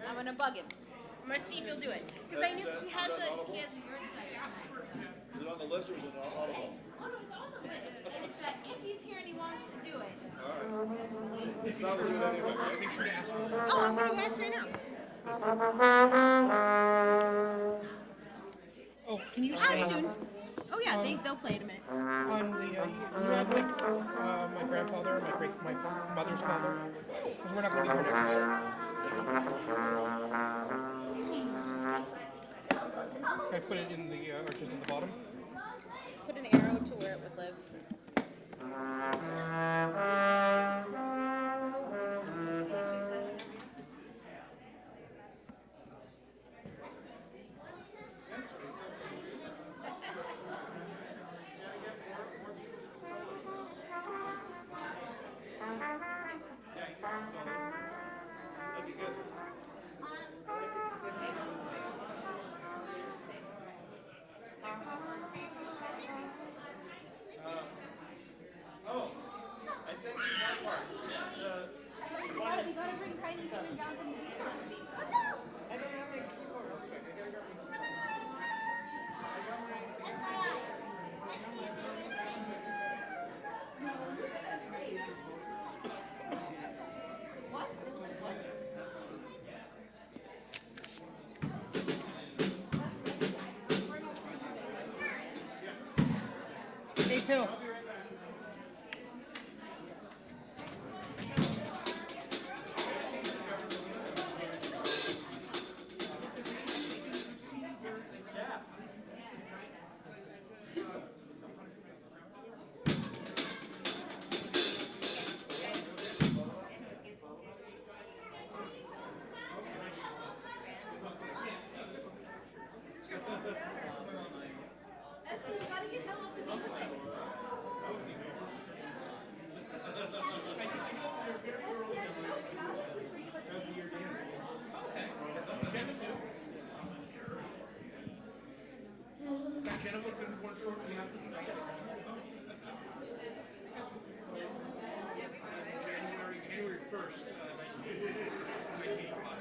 I'm gonna bug him. I'm gonna see if he'll do it. Because I knew he has a urine site. Is it on the list or is it on audible? Oh no, it's on the list. And it's that if he's here and he wants to do it. Alright. Probably do it anyway, right? Make sure to ask him. Oh, I'm gonna ask right now. Oh, can you How say soon? Oh yeah, they'll play in a minute. on the you had like my grandfather, my mother's father, because we're not going to be here next year. I put it in the arches on the bottom. Put an arrow to where it would live. Hey, Phil. January 1st, 1985.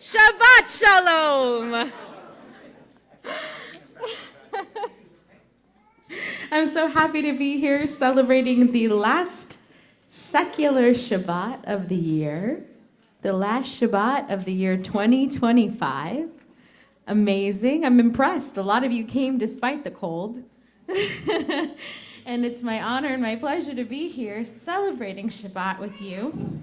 Shabbat Shalom. I'm so happy to be here celebrating the last secular Shabbat of the year, the last Shabbat of the year 2025. Amazing. I'm impressed. A lot of you came despite the cold. And it's my honor and my pleasure to be here celebrating Shabbat with you.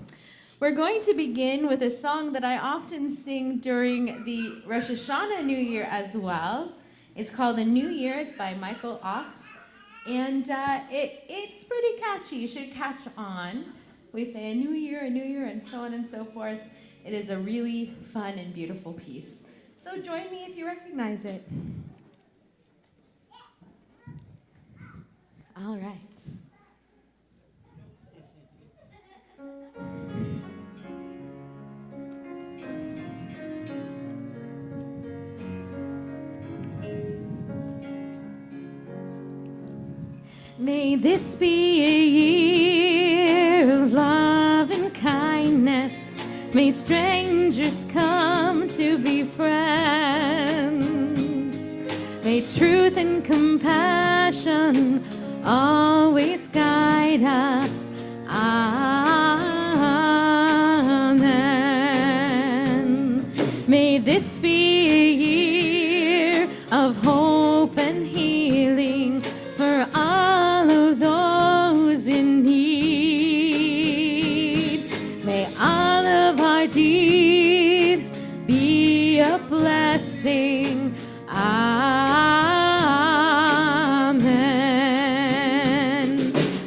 We're going to begin with a song that I often sing during the Rosh Hashanah New Year as well. It's called A New Year. It's by Michael Ox. And it's pretty catchy. You should catch on. We say a new year, and so on and so forth. It is a really fun and beautiful piece. So join me if you recognize it. All right. May this be a year of love and kindness. May strangers come to be friends. May truth and compassion always guide us. Amen. May this be a year of hope and healing for all of those in need. May all of our deeds be a blessing. Amen.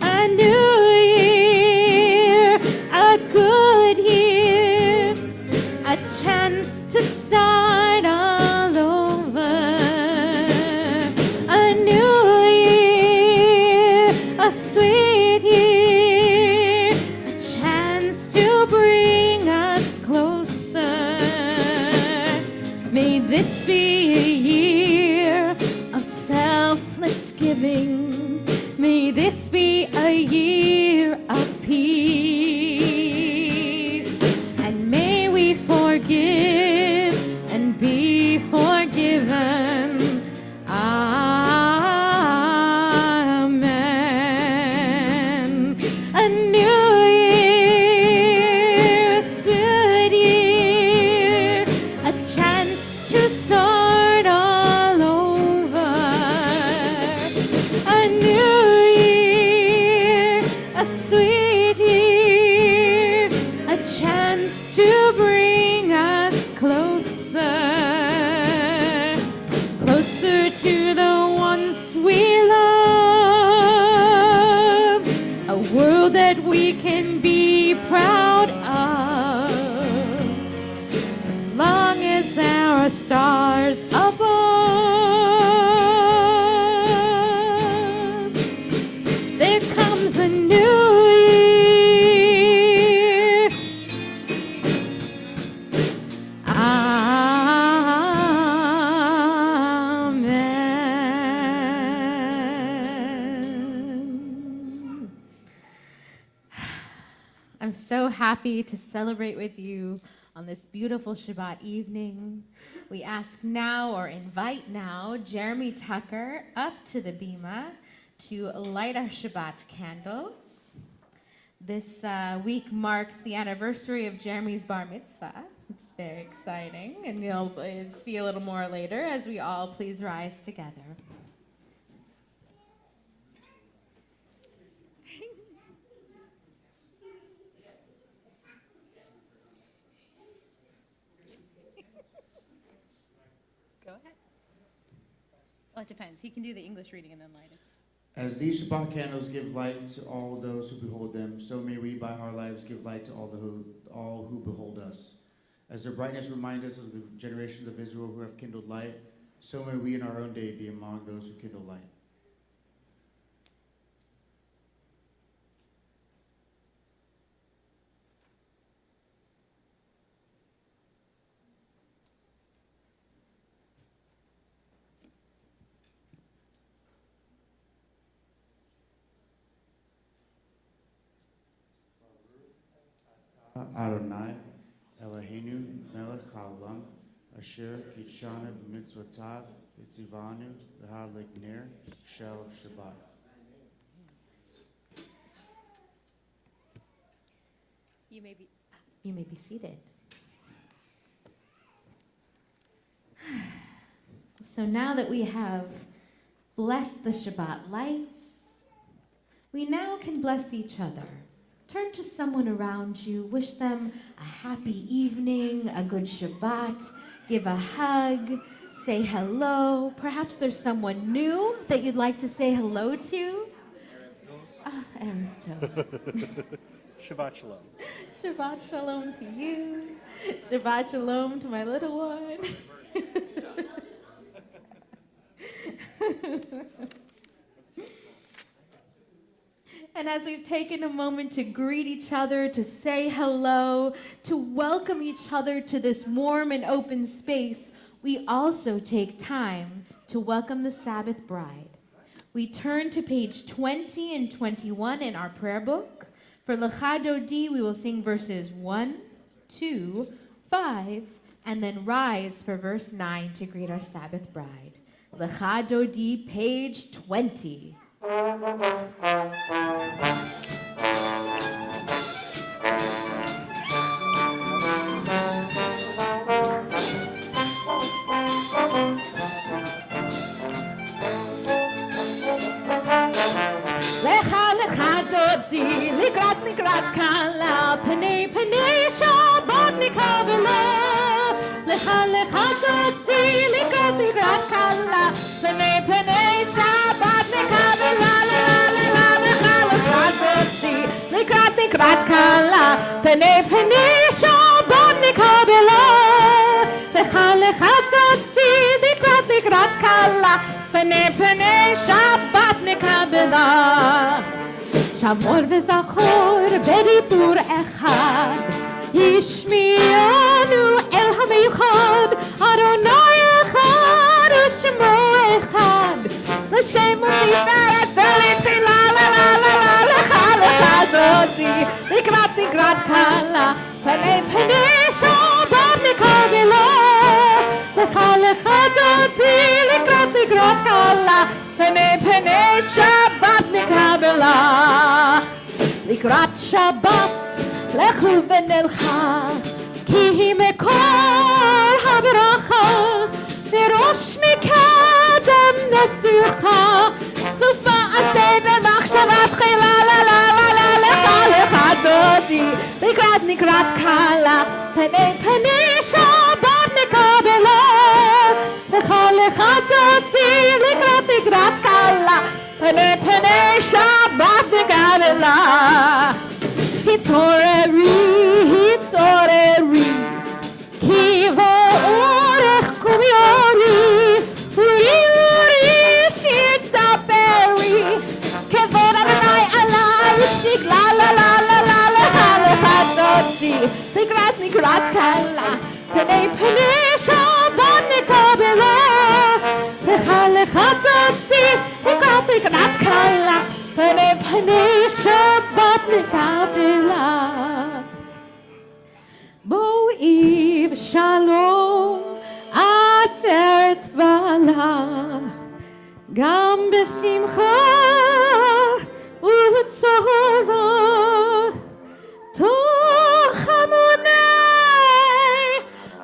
A new year, a good year, a chance to start all over. A new year, a sweet year, a chance to bring us closer. May this be a year of selfless giving. May this be a year of peace. And may we forgive and be forgiven. Amen. A new year, a good year, a chance to start all over. A new year, a sweet year, a chance to bring us closer, closer to the ones we love, a world that we can be proud of, as long as there are stars above. There comes a new year. Amen. I'm so happy to celebrate with you on this beautiful Shabbat evening. We ask now, or invite now, Jeremy Tucker up to the bima to light our Shabbat candles. This week marks the anniversary of Jeremy's bar mitzvah. It's very exciting, and you'll see a little more later as we all please rise together. Go ahead. Well, it depends. He can do the English reading and then light it. As these Shabbat candles give light to all those who behold them, so may we by our lives give light to all who behold us. As their brightness reminds us of the generations of Israel who have kindled light, so may we in our own day be among those who kindle light. Adonai, Elohim. Eloheinu melech haolam asher kitshanu b'mitzvotav v'tzivanu v'hadlik ner shel Shabbat. You may be seated. So now that we have blessed the Shabbat lights, we now can bless each other. Turn to someone around you, wish them a happy evening, a good Shabbat, give a hug, say hello. Perhaps there's someone new that you'd like to say hello to. Erev Tov. Shabbat Shalom. Shabbat Shalom to you. Shabbat Shalom to my little one. And as we've taken a moment to greet each other, to say hello, to welcome each other to this warm and open space, we also take time to welcome the Sabbath bride. We turn to page 20 and 21 in our prayer book. For Lecha Dodi, we will sing verses 1, 2, 5, and then rise for verse 9 to greet our Sabbath bride. Lecha Dodi, page 20. לקראת קלה, פני שבת נקבלה. לך דודי, לקראת קלה, פני שבת נקבלה. לך דודי, לקראת קלה, פני שבת נקבלה. לך דודי, לקראת קלה, פני שבת נקבלה. שמור וזכור בדיבור אחד, השמיענו אל המיוחד, אדוני אחד ושמו אחד, לשם ולפארת ולתפילה, לך דודי, לקראת קלה, פני שבת נקבלה. לך דודי, לקראת קלה, פני שבת נקבלה. לקראת שבת לכו ונלכה, כי היא מקור הברכה, וראש מקדם נשוכה, סופה עשה במחשבה תחילה. לך דודי, לקראת קלה, פני שבת נקבלה. לך דודי, לקראת קלה, פני שבת נקבלה. התעוררי, כי באורך קומי אורי שידברי, כבוד אדוני עלי סגלה. לך דודי, לקראת קלה, פני שבת נקבלה. לך דודי, לקראת קלה, פני שבת נקבלה. בואי בשלום עצרת בעלה, גם בשמחה ובצהלה, תוך המוני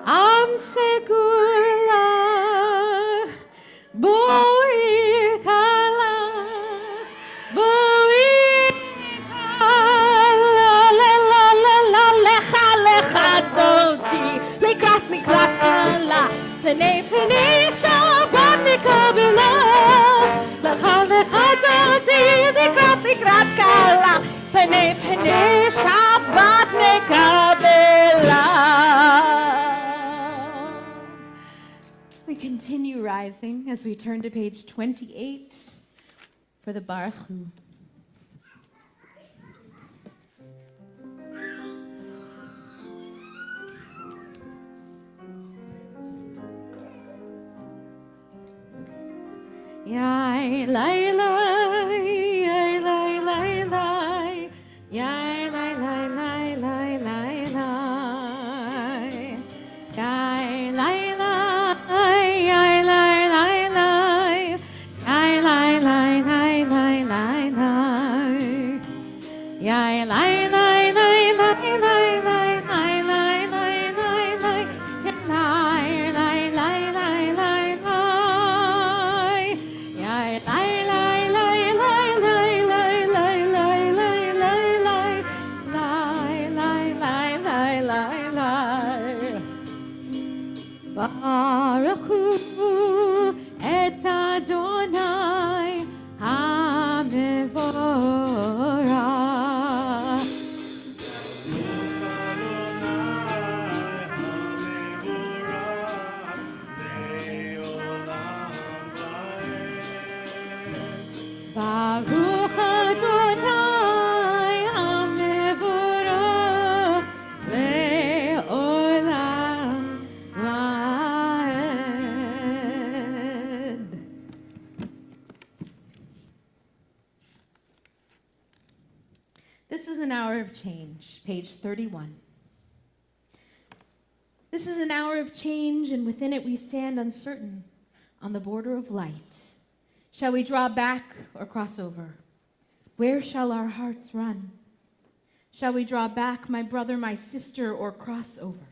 עם סגולה. בואי קלה, בואי קלה, לך דודי, לקראת קלה, פני שבת נקבלה. לך דודי, לקראת קלה, פני שבת נקבלה. We continue rising as we turn to page 28 for the Baruch Hu. Yai lai lai, yai lai lai lai, yai lai lai lai lai lai lai. ברכו את אדוני המבורך. ברוך אדוני המבורך לעולם ועד. This is an hour of change, page 31. This is an hour of change, and within it we stand uncertain on the border of light. Shall we draw back or cross over? Where shall our hearts run? Shall we draw back, my brother, my sister, or cross over?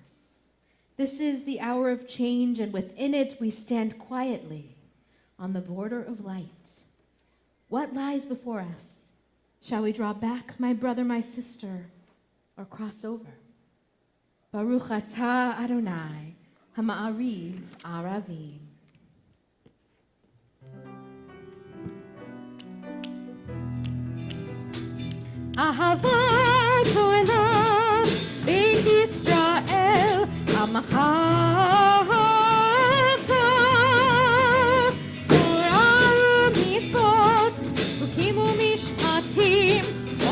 This is the hour of change, and within it we stand quietly on the border of light. What lies before us? Shall we draw back, my brother, my sister, or cross over? Baruch atah Adonai, hama'ariv aravim. Ahavat olam beit Yisrael amacha Torah mitzvot hukim umishpatim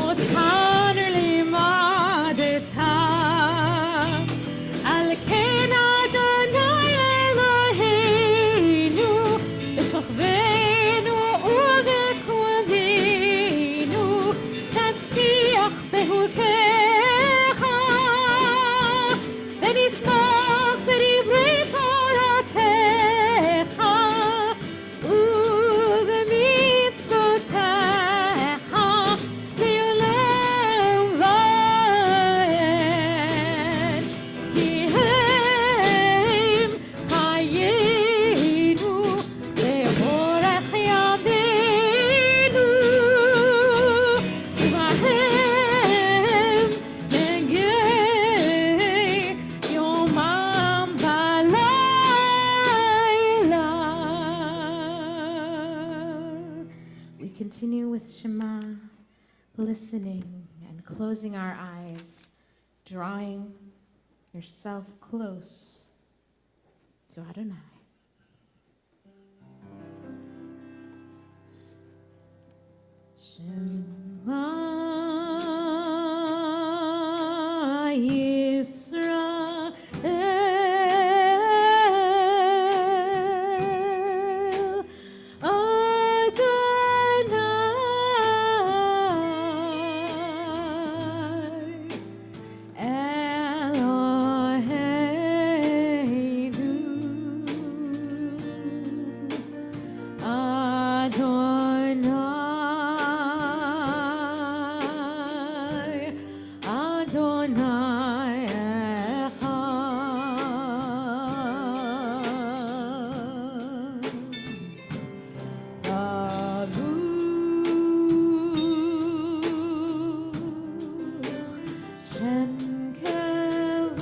otan limadetam al ken Adonai Eloheinu b'chachvenu ubekavenu תצליח בחוקיך ונשמח בדברי תורתך ובמצוותיך לעולם ועד כי הם חיינו לאורך ימינו ובהם נגי יומם בלילה. We continue with Shema, listening and closing our eyes, drawing yourself close to Adonai. Shema Yisrael Adonai Eloheinu Adonai Echad Baruch Shem Kevod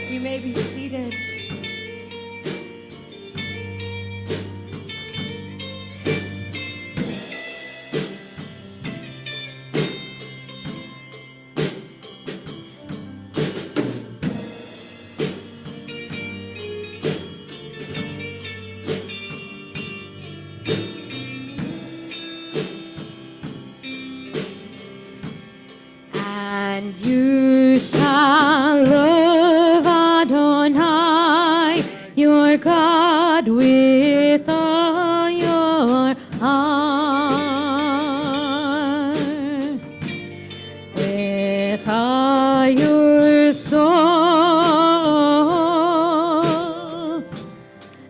You may be seated. And you shall love Adonai, your God, with all your heart, your soul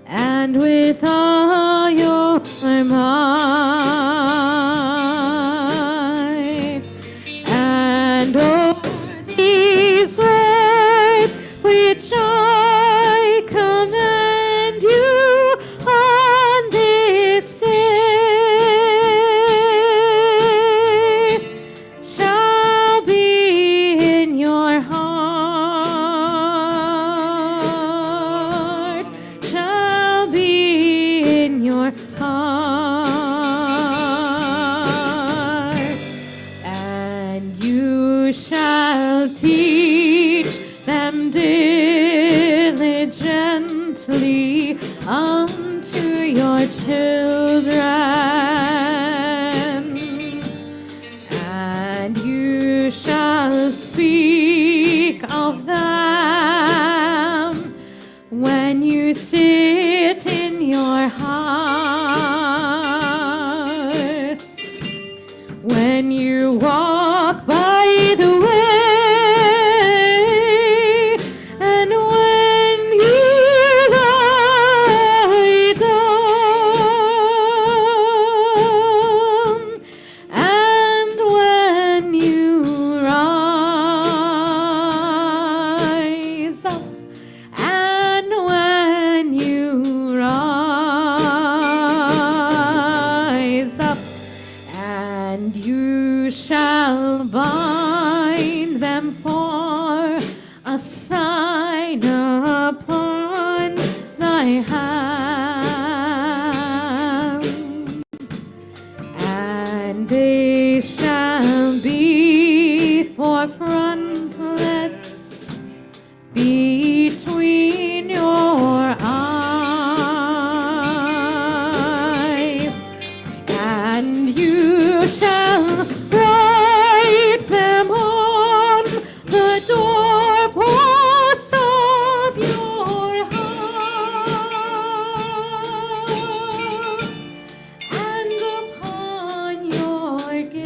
and with all your might. And over these words which I command you on this day shall be in your heart, shall be in your heart, and you shall teach them diligently unto your children, and you shall speak of them when you sit in your house, when you walk by the way, and when you lie down, and when you rise up, and when you rise up, and you shall bind them for a sign upon thy hand, and they shall be for frontlets between your eyes, and you shall write them on the doorposts of your house and upon your gates,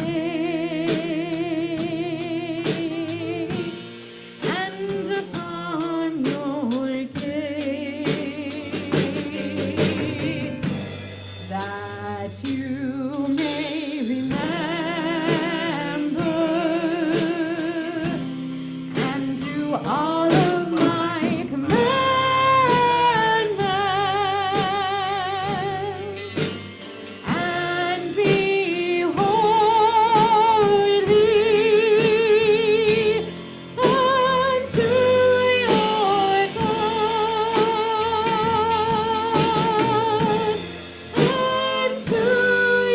and upon your gates, that you may remember and do all of my commandments and be holy unto your God, unto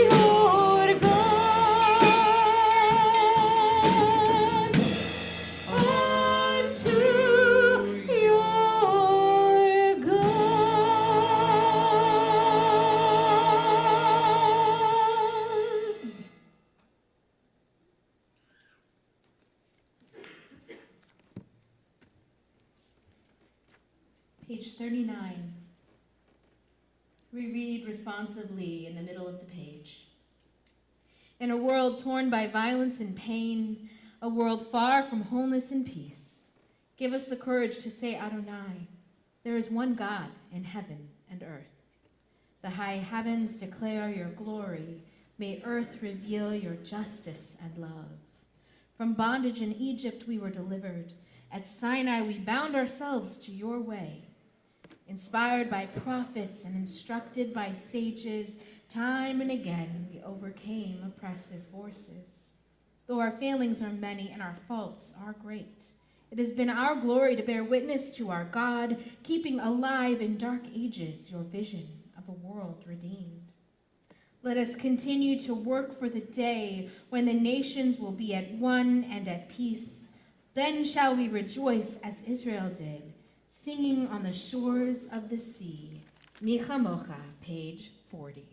your God, unto your God. Page 39. We read responsively in the middle of the page. In a world torn by violence and pain, a world far from wholeness and peace, give us the courage to say, Adonai, there is one God in heaven and earth. The high heavens declare your glory. May earth reveal your justice and love. From bondage in Egypt we were delivered. At Sinai we bound ourselves to your way. Inspired by prophets and instructed by sages, time and again we overcame oppressive forces. Though our failings are many and our faults are great, it has been our glory to bear witness to our God, keeping alive in dark ages your vision of a world redeemed. Let us continue to work for the day when the nations will be at one and at peace. Then shall we rejoice as Israel did, singing on the shores of the sea. Micha Mocha, page 40.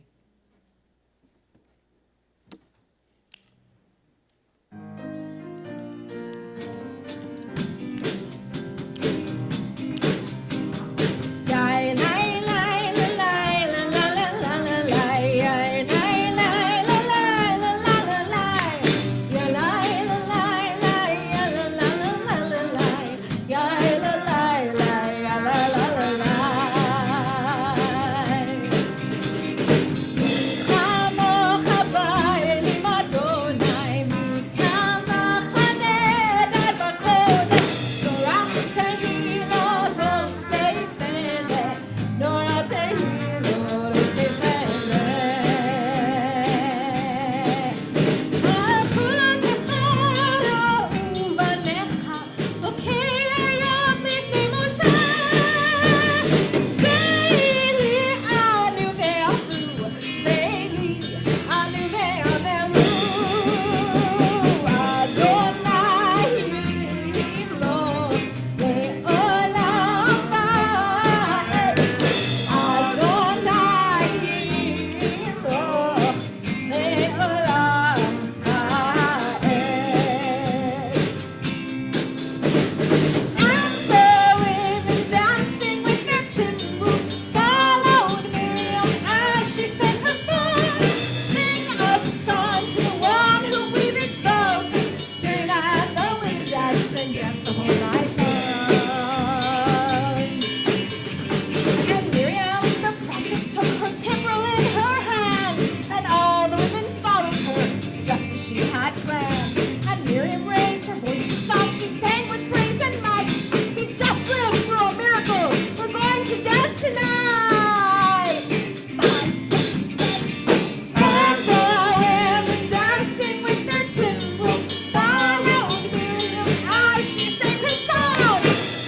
her embrace, her voice soft, she sang with praise and might. We just lived through a miracle. We're going to dance tonight. 5, 6, 7. And the women dancing with their timbals. Followed Miriam's eyes, she sang her song.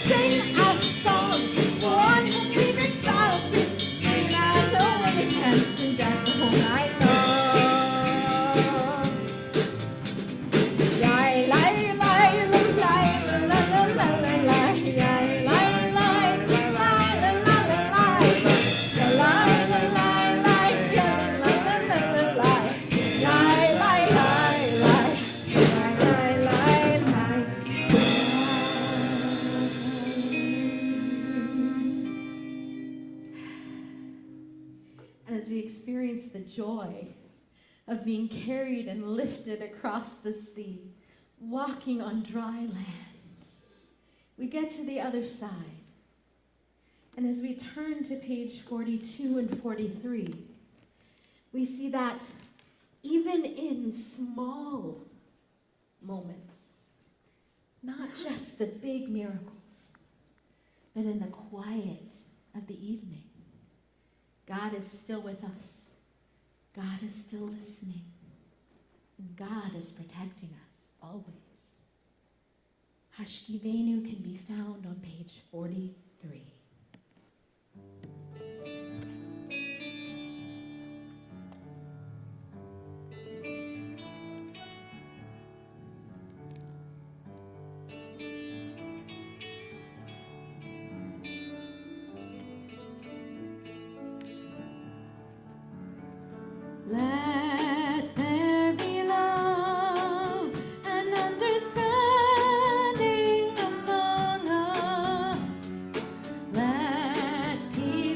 Sing a song, one whom we've exalted. Sing as the women dance and dance the whole night long. And as we experience the joy of being carried and lifted across the sea, walking on dry land, we get to the other side. And as we turn to page 42 and 43, we see that even in small moments, not just the big miracles, but in the quiet of the evening, God is still with us. God is still listening. And God is protecting us always. Hashkivenu can be found on page 43. Let there be love and understanding among us. Let peace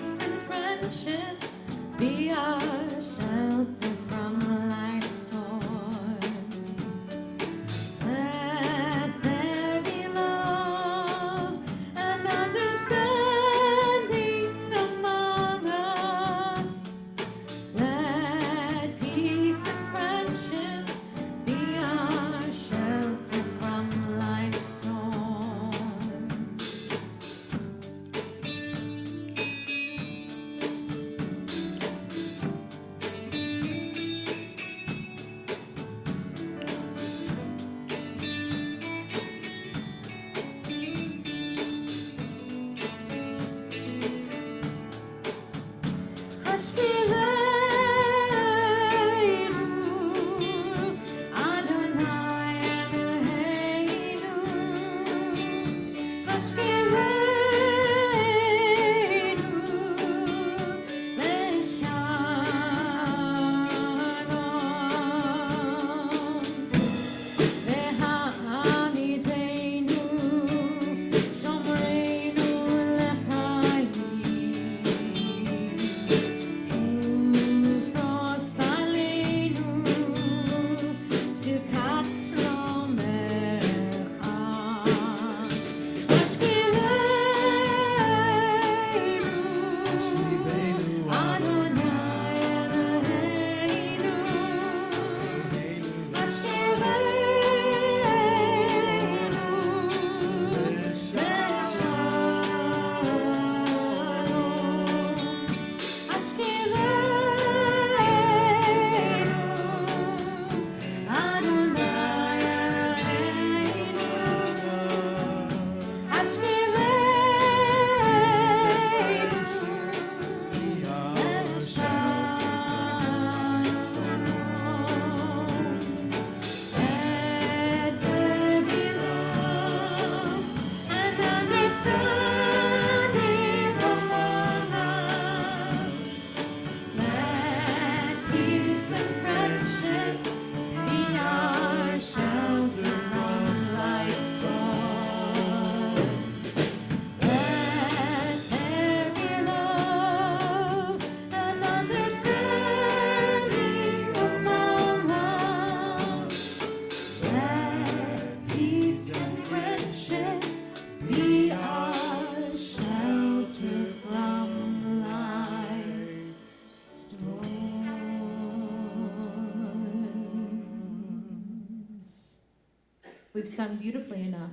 we've sung beautifully enough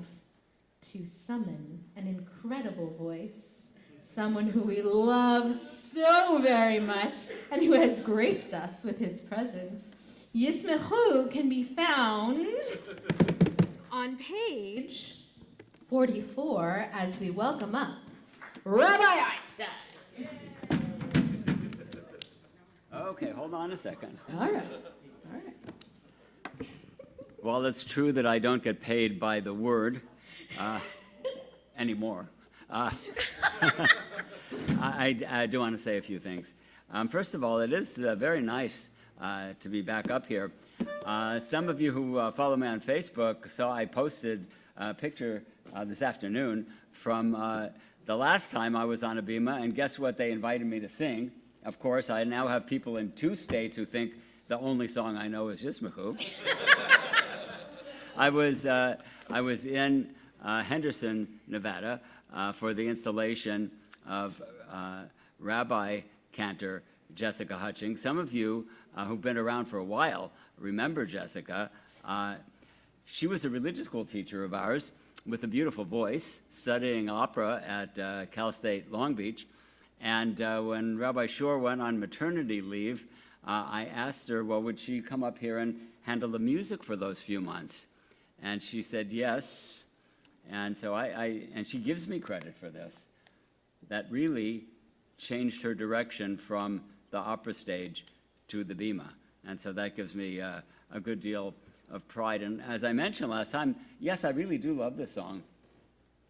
to summon an incredible voice, someone who we love so very much and who has graced us with his presence. Yismechu can be found on page 44 as we welcome up Rabbi Einstein. Okay, hold on a second. All right. While it's true that I don't get paid by the word anymore, I do want to say a few things. First of all, it is very nice to be back up here. Some of you who follow me on Facebook saw I posted a picture this afternoon from the last time I was on a bima, and guess what they invited me to sing? Of course, I now have people in 2 states who think the only song I know is Yismechu. I was in Henderson, Nevada, for the installation of Rabbi Cantor Jessica Hutchings. Some of you who've been around for a while remember Jessica. She was a religious school teacher of ours with a beautiful voice, studying opera at Cal State Long Beach. And when Rabbi Shore went on maternity leave, I asked her, well, would she come up here and handle the music for those few months? And she said yes. And so and she gives me credit for this. That really changed her direction from the opera stage to the bima. And so that gives me a good deal of pride. And as I mentioned last time, yes, I really do love this song.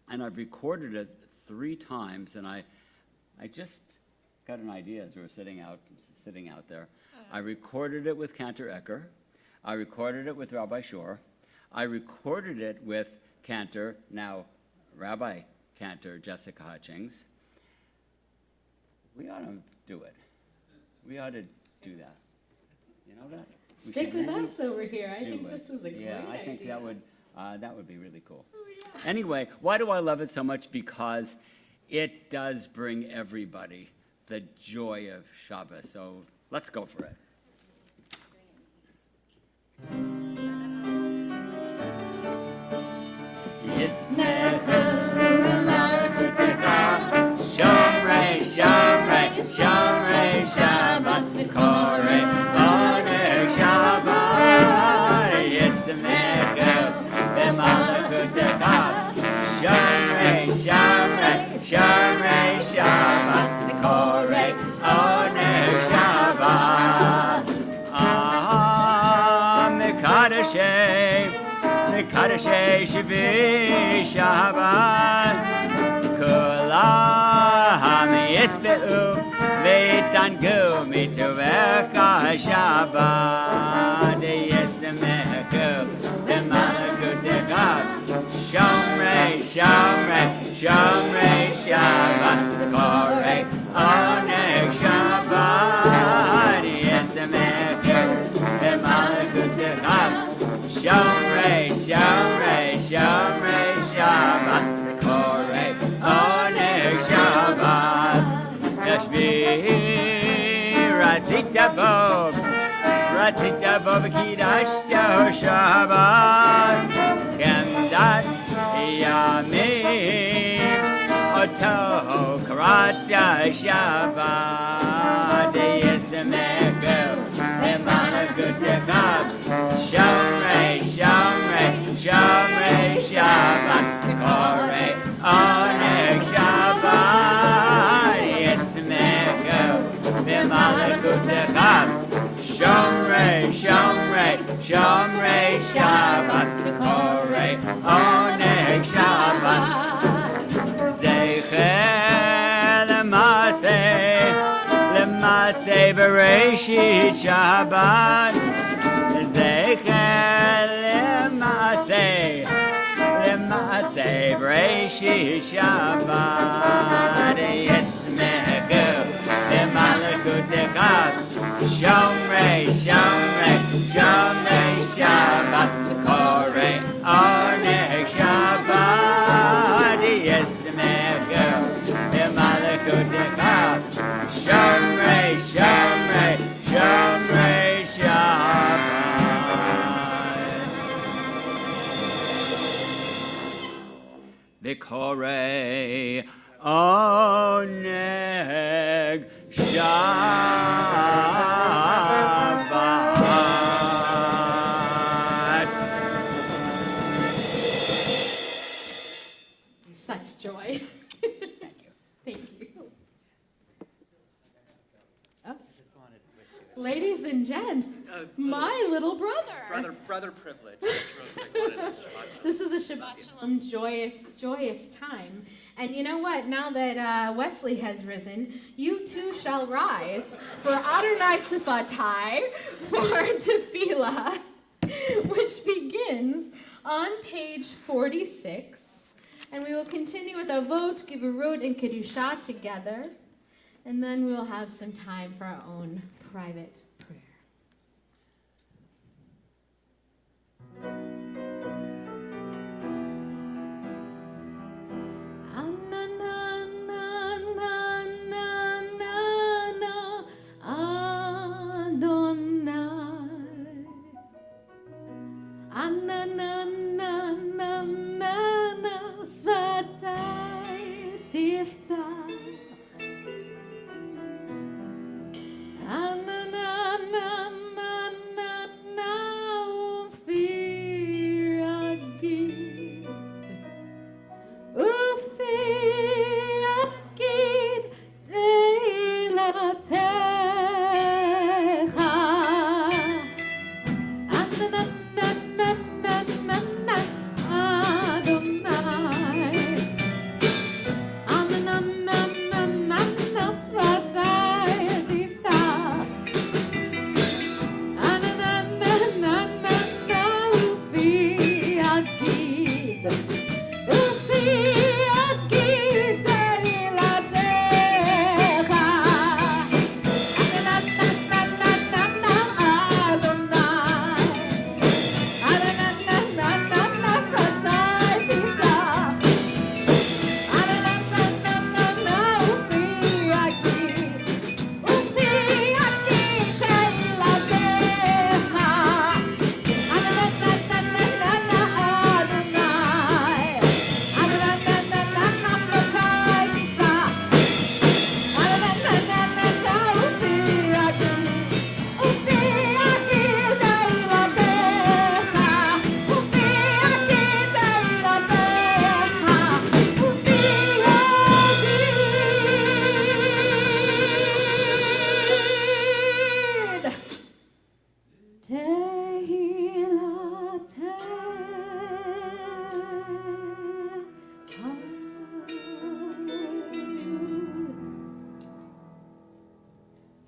And I've recorded it 3 times, and I just got an idea as we were sitting out there. I recorded it with Cantor Ecker. I recorded it with Rabbi Shore. I recorded it with Cantor, now Rabbi Cantor Jessica Hutchings. We ought to do it. We ought to do that. You know that? Stick with us over here. I think this is a great idea. Yeah, I think that would be really cool. Anyway, why do I love it so much? Because it does bring everybody the joy of Shabbos. So let's go for it. Shomrei, Shomrei, Shomrei, Shabbat, Korei, Bonei, Shabbat, Yismechu, B'malachuteka, Shomrei, Shomrei, Shomrei, Shabbat, Korei, Bonei, Shabbat, Mekadashei, Mekadashei, Shvi, Shabbat, Kulam Yisbe'u V'tangu Mituvecha Shabbat Yismechu V'malakutecha Shomrei, Shomrei, Shomrei Shabbat Korei Onei Shabbat Yismechu V'malakutecha Shomrei, Shomrei, Shomrei Shabbat Korei Onei Shabbat Tashbih Ratzita Bov Kidashto Shabbat Kemdat Yamim Oto Karacha Shabbat Yismechu V'malakutecha Shomrei, Shomrei, Shomrei Shabbat Korei Onei Shabbat Yismechu V'malakutecha Shomrei, Shomrei, Shomrei Shabbat Korei Onei Shabbat Zecher L'maseh Bereshit Shabbat Zecher L'maseh Bereshit Shabbat Yismechu V'malakutecha Shomrei, Shomrei, Shomrei Shabbat Korei Onei Shabbat Yismechu V'malakutecha Shomrei, Shomrei, Shomrei Shabbat. B'korei oneg Shabbat. Such joy. Thank you. Oh. Ladies and gents, my little brother. Brother privilege. Just real quick, wanted to watch. This is a Shabbat Shalom joyous time. And you know what? Now that Wesley has risen, you too shall rise for Adonai Sifatai for Tefillah, which begins on page 46. And we will continue with Avot, Givarot, and Kedusha together. And then we'll have some time for our own private prayer.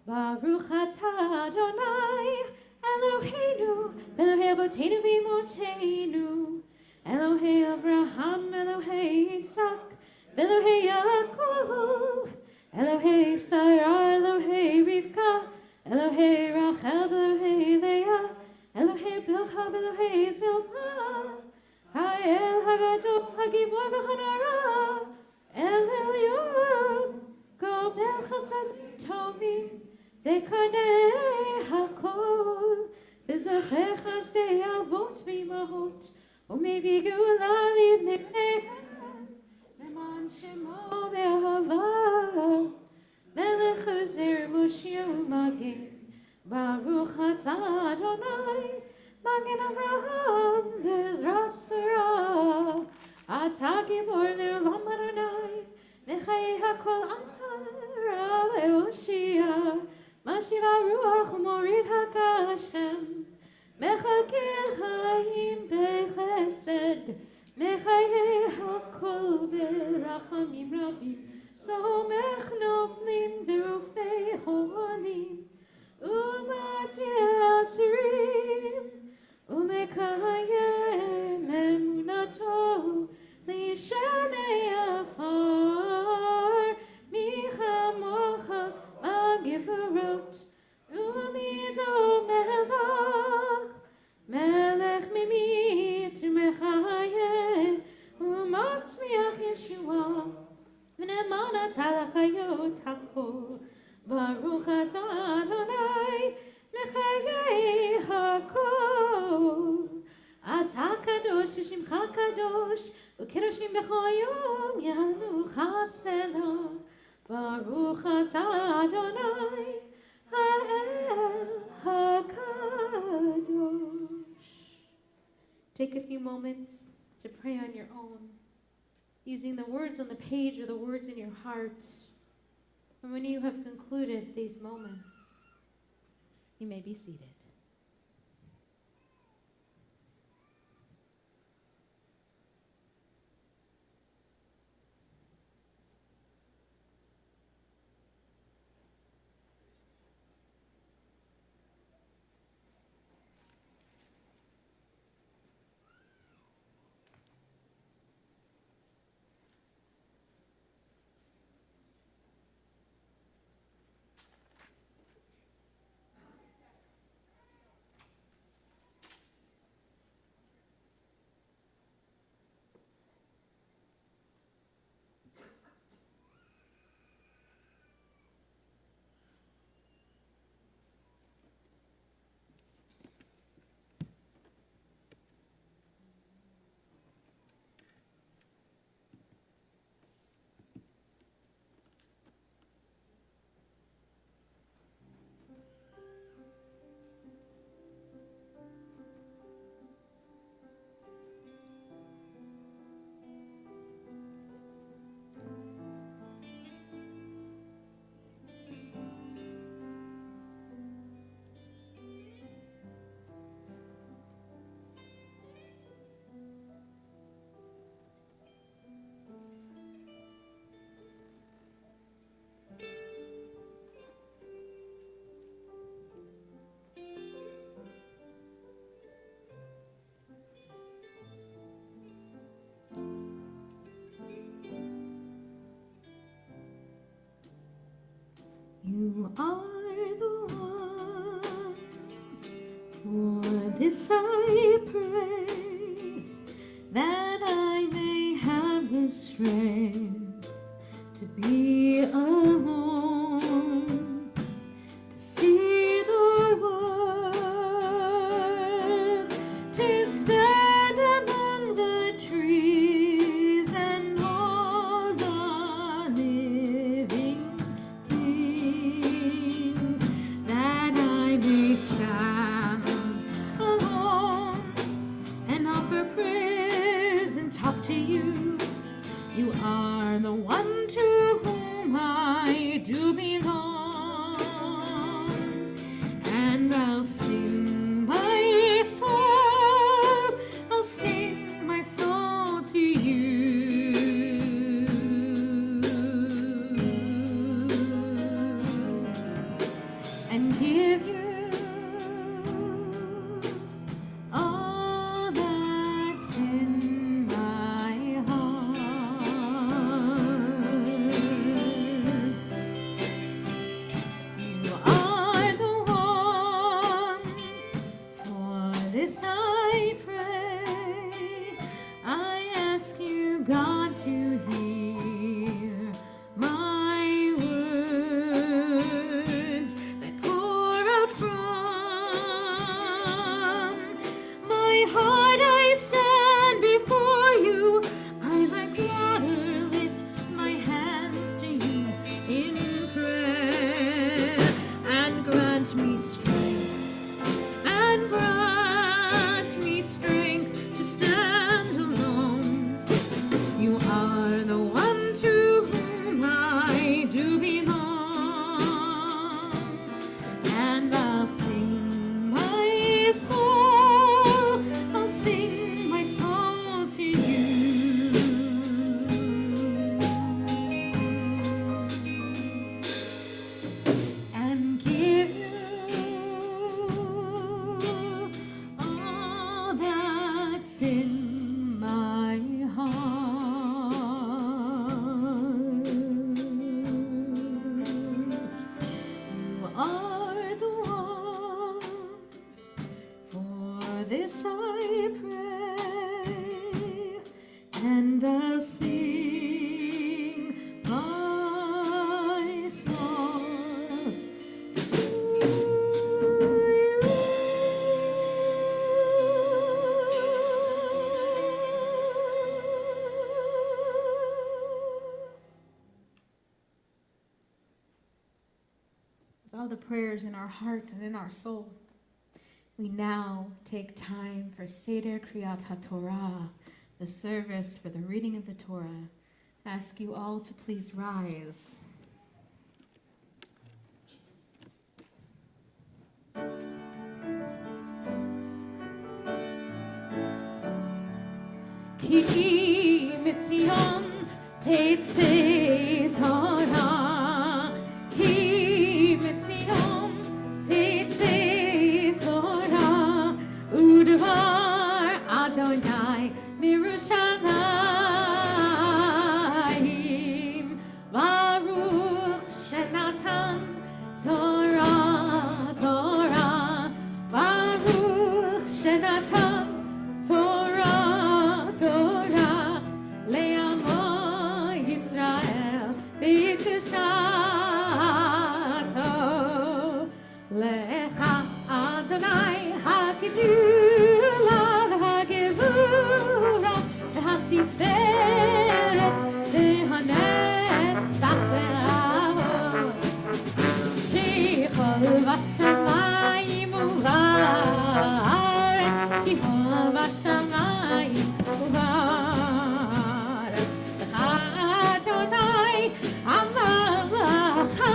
Baruch atah Adonai Eloheinu Elohei Avotenu v'Imotenu Elohei Avraham Elohei Yitzhak Elohei Yaakov Elohei Sarah Elohei Rivka Elohei Rachel Elohei Leah Elohei Bilha Elohei Zilpah Ha'el Hagadol Hagibor v'Hanara El Elyon Gomel Chesed Tovim V'Karnei Hakol V'Zacher Chasdei Avot V'Imahot U'Mevi Geula Livneihem Leman Shemo Ve'Ahava Melech Uzer Moshe U'Magen Baruch atah Adonai Magen Avraham V'Ezrat Sarah Atah Gibor Le'olam Adonai Mechayei Hakol Anta Le'oshia Mashiva Ruach U'Morid HaKashem Mechakeh Chaim B'Chesed Mechayei Hakol B'Rachamim Rabim Somech Noflim B'Rufei Holim U'Matir Asirim U'Mekayem Emunato L'Shanei Afar Michamocha B'Gevorot U'Mido Melech Melech Mimit U'Mechayem U'Matzmiach Yeshua V'Nemana Talachayot Hakol Baruch atah Adonai Mechayei Hakol Atah Kadosh V'Shimcha Kadosh וכרשים בך היום ינוח סלע, ברוך אתה אדוני, האל הקדוש. Take a few moments to pray on your own, using the words on the page or the words in your heart. And when you have concluded these moments, you may be seated. You are the one, for this I pray, that I may have the strength to be alone, to see the world, to stand among the trees and all the living things, that I may stand alone and offer prayers and talk to you. You are the one to whom I do belong, and I'll sing my soul, I'll sing my soul to you, and give you all that's in my heart. You are the one, for this I pray. I ask you, God, to hear my words that pour out from my heart. I stand before you. I, like water, lift my hands to you in prayer, and grant me strength, and grant me strength to stand alone. You are the one to whom I do belong, and I'll sing my soul, I'll sing my soul to you, and give you all that's in my heart. You are the one, for this I pray, and I'll sing my song to you. all the prayers in our heart and in our soul, we now take time for Seder Kriyat HaTorah, the service for the reading of the Torah. I ask you all to please rise. Ki mitzion tetzeh Torah, ki mitzion tetzeh Torah, u'devar Adonai mirushalayim, Baruch shenatan Torah, Torah, Baruch shenatan Torah, Torah, le'amo Yisrael b'kedushato, lecha Adonai hagedula v'hagevura v'hatiferet v'hanetzach v'ha'od, kichol v'shamayim u'va'aretz, kichol v'shamayim u'va'aretz, lecha Adonai amalecha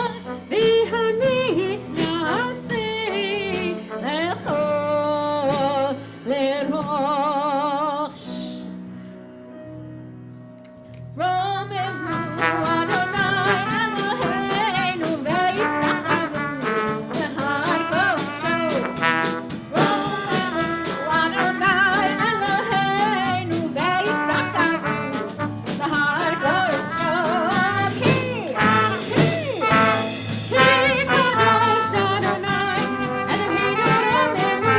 v'hanit nasi lechol lerosh. Romemu Adonai Eloheinu ve'yisachavu l'hai kosho. Romemu Adonai Eloheinu ve'yisachavu l'hai kosho. Ki kadosh Adonai Eloheinu romemu.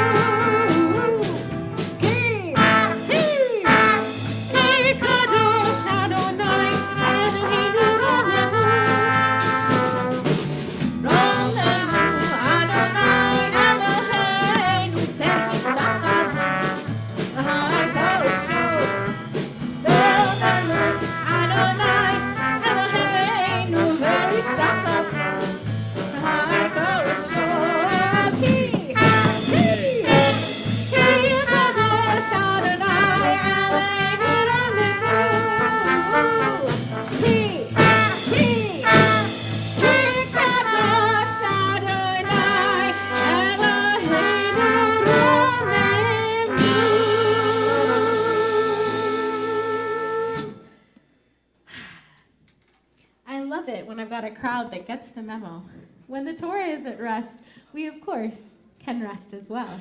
Ki kadosh Adonai Eloheinu romemu. Romemu Adonai Eloheinu ve'yisachavu l'hai kosho. Romemu Adonai Eloheinu ve'yisachavu l'hai kosho. Ki kadosh Adonai Eloheinu romemu. Ki kadosh Adonai Eloheinu romemu. I love it when I've got a crowd that gets the memo. When the Torah is at rest, we of course can rest as well.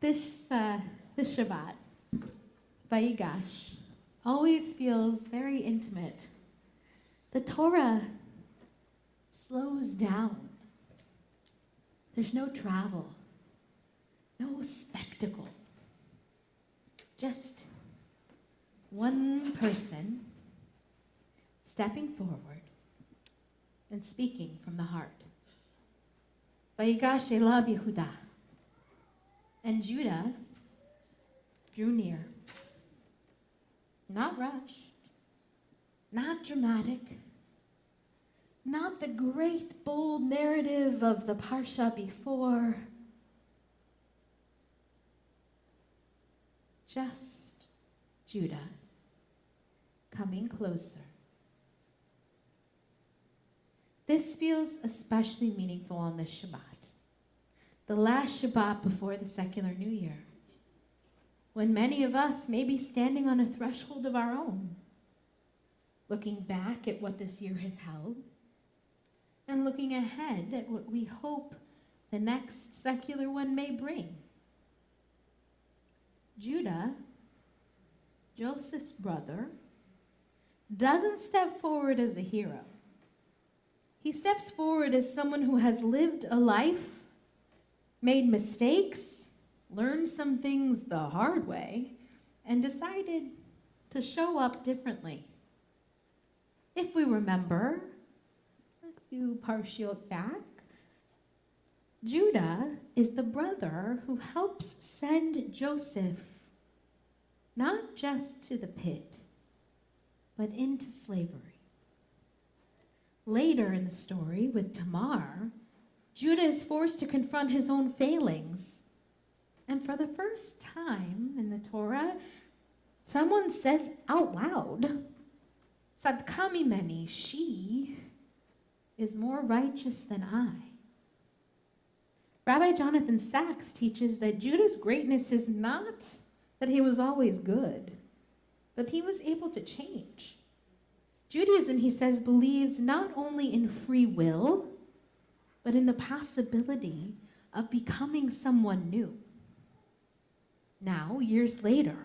This Shabbat, Vayigash, always feels very intimate. The Torah slows down. There's no travel, no spectacle. Just one person stepping forward and speaking from the heart. Vayigash elav Yehuda. And Judah drew near. Not rushed, not dramatic, not the great bold narrative of the Parsha before. Just Judah coming closer. This feels especially meaningful on this Shabbat, the last Shabbat before the secular New Year, when many of us may be standing on a threshold of our own, looking back at what this year has held, and looking ahead at what we hope the next secular one may bring. Judah, Joseph's brother, doesn't step forward as a hero. He steps forward as someone who has lived a life, made mistakes, learned some things the hard way, and decided to show up differently. If we remember a few parshiot back, Judah is the brother who helps send Joseph not just to the pit, but into slavery. Later in the story, with Tamar, Judah is forced to confront his own failings. And for the first time in the Torah, someone says out loud, Tzadka mimeni, she is more righteous than I. Rabbi Jonathan Sachs teaches that Judah's greatness is not that he was always good, but he was able to change. Judaism, he says, believes not only in free will, but in the possibility of becoming someone new. Now, years later,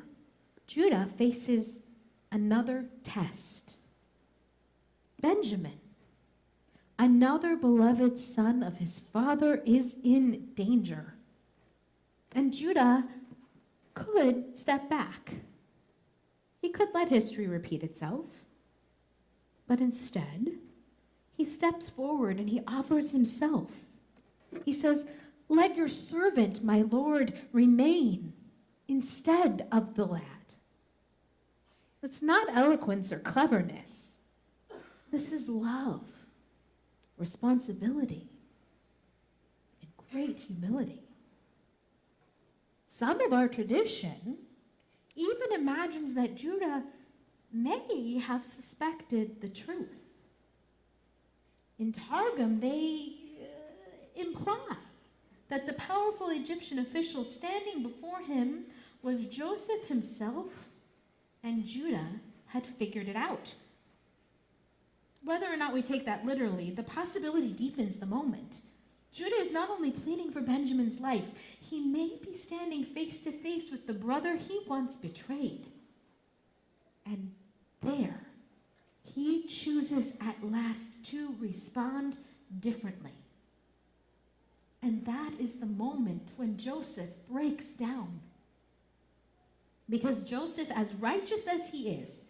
Judah faces another test. Benjamin, another beloved son of his father, is in danger. And Judah could step back. He could let history repeat itself. But instead, he steps forward and he offers himself. He says, "Let your servant, my Lord, remain instead of the lad." It's not eloquence or cleverness. This is love, responsibility, and great humility. Some of our tradition even imagines that Judah may have suspected the truth. In Targum, they imply that the powerful Egyptian official standing before him was Joseph himself, and Judah had figured it out. Whether or not we take that literally, the possibility deepens the moment. Judah is not only pleading for Benjamin's life, he may be standing face to face with the brother he once betrayed. And there, he chooses at last to respond differently. And that is the moment when Joseph breaks down. Because Joseph, as righteous as he is,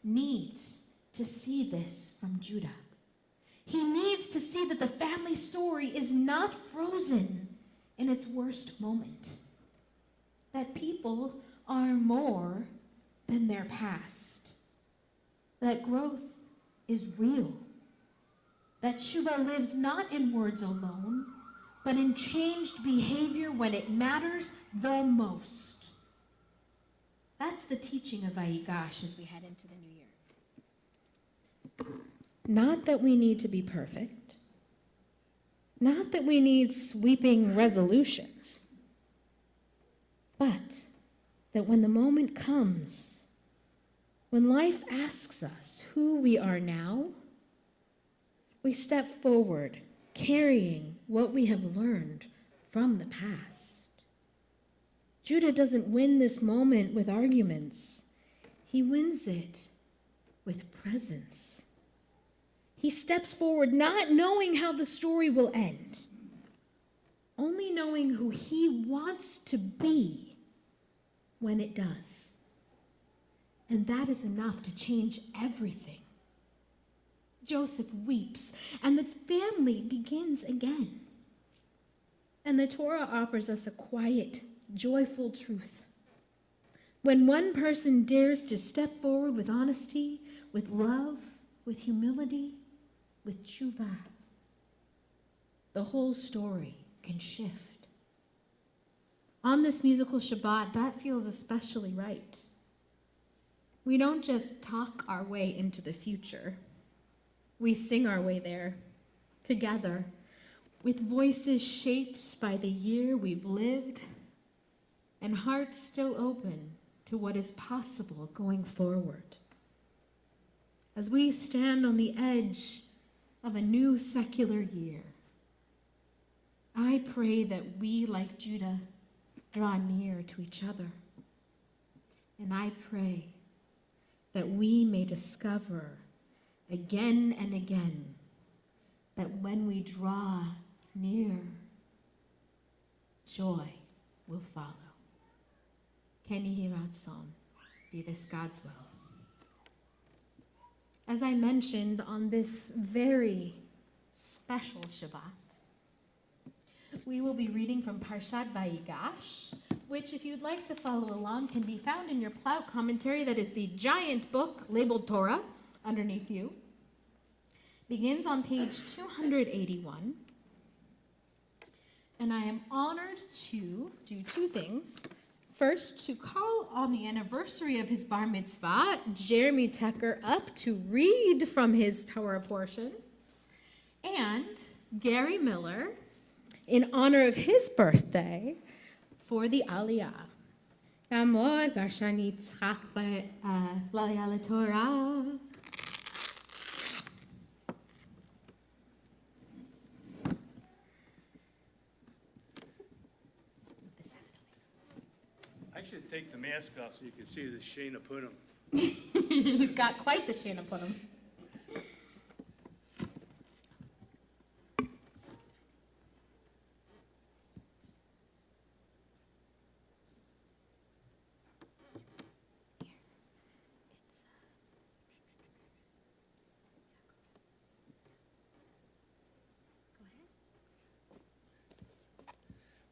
needs to see this from Judah. He needs to see that the family story is not frozen in its worst moment. That people are more than their past. That growth is real. That Tshuva lives not in words alone, but in changed behavior when it matters the most. That's the teaching of Vayigash as we head into the new year. Not that we need to be perfect. Not that we need sweeping resolutions. But that when the moment comes, when life asks us who we are now, we step forward carrying what we have learned from the past. Judah doesn't win this moment with arguments. He wins it with presence. He steps forward not knowing how the story will end, only knowing who he wants to be when it does. And that is enough to change everything. Joseph weeps, and the family begins again. And the Torah offers us a quiet, joyful truth. When one person dares to step forward with honesty, with love, with humility, with tshuva, the whole story can shift. On this musical Shabbat, that feels especially right. We don't just talk our way into the future. We sing our way there, together, with voices shaped by the year we've lived, and hearts still open to what is possible going forward. As we stand on the edge of a new secular year, I pray that we, like Judah, draw near to each other. And I pray that we may discover again and again that when we draw near, joy will follow. Ken Yehi Ratzon, be this God's will. As I mentioned on this very special Shabbat, we will be reading from Parshat Vayigash, which, if you'd like to follow along, can be found in your Plow commentary. That is the giant book labeled Torah underneath you. Begins on page 281. And I am honored to do two things. First, to call on the anniversary of his bar mitzvah, Jeremy Tucker, up to read from his Torah portion, and Gary Miller, in honor of his birthday, for the Aliyah. Amor Garshani Tzchak L'Aliyah Torah. I should take the mask off so you can see the Shana Punim. He's got quite the Shana Punim.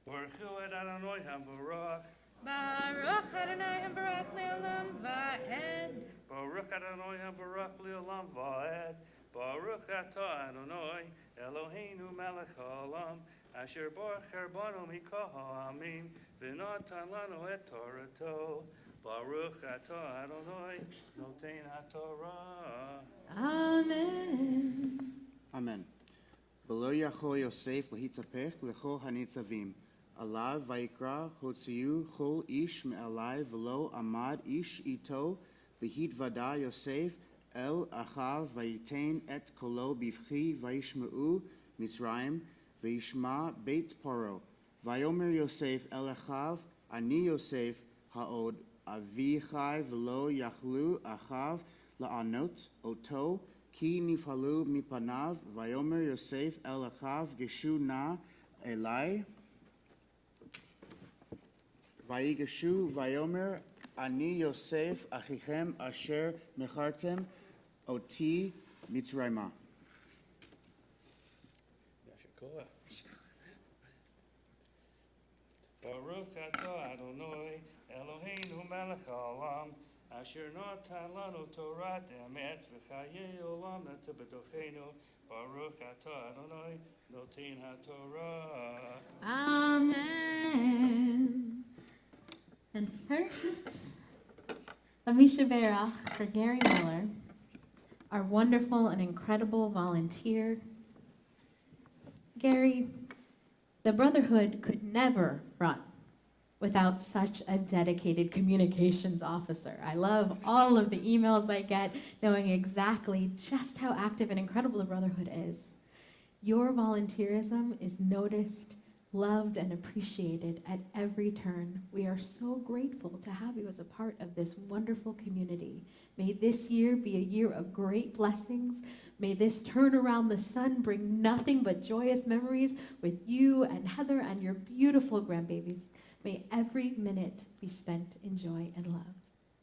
Baruch Hu Adonai HaBaruch. Baruch Adonai Baruch Le'olam Va'ed. Baruch Adonai HaBaruch Le'olam Va'ed. Baruch Atah Adonai Eloheinu Melech HaOlam Asher Baruch Harbanu Mikol Ha'amim V'natan Lanu Et Torato. Baruch Atah Adonai Noten HaTorah. Amen. Amen. V'lo yachol Yosef lehitzapech lechol hanitzavim. Alav vayikra hotziu chol ish me'alai v'lo amad ish ito v'hitvada Yosef el achav vayiten et kolo bivchi vayishmeu Mitzrayim vayishma beit paro. Vayomer Yosef el achav ani Yosef ha'od avichai v'lo yachlu achav la'anot oto ki nifhalu mipanav vayomer Yosef el achav geshu na elai vayigeshu vayomer ani Yosef achichem asher mechartem oti mitzrayma. Yashikoah. Baruch Atah Adonai Eloheinu Melech HaOlam Asher Natan Lanu Torah Emet V'chayei Olam B'tochenu. Baruch Atah Adonai Noten HaTorah. Amen. And first, Amisha Berach for Gary Miller, our wonderful and incredible volunteer. Gary, the Brotherhood could never run without such a dedicated communications officer. I love all of the emails I get, knowing exactly just how active and incredible the Brotherhood is. Your volunteerism is noticed, loved, and appreciated at every turn. We are so grateful to have you as a part of this wonderful community. May this year be a year of great blessings. May this turn around the sun bring nothing but joyous memories with you and Heather and your beautiful grandbabies. May every minute be spent in joy and love.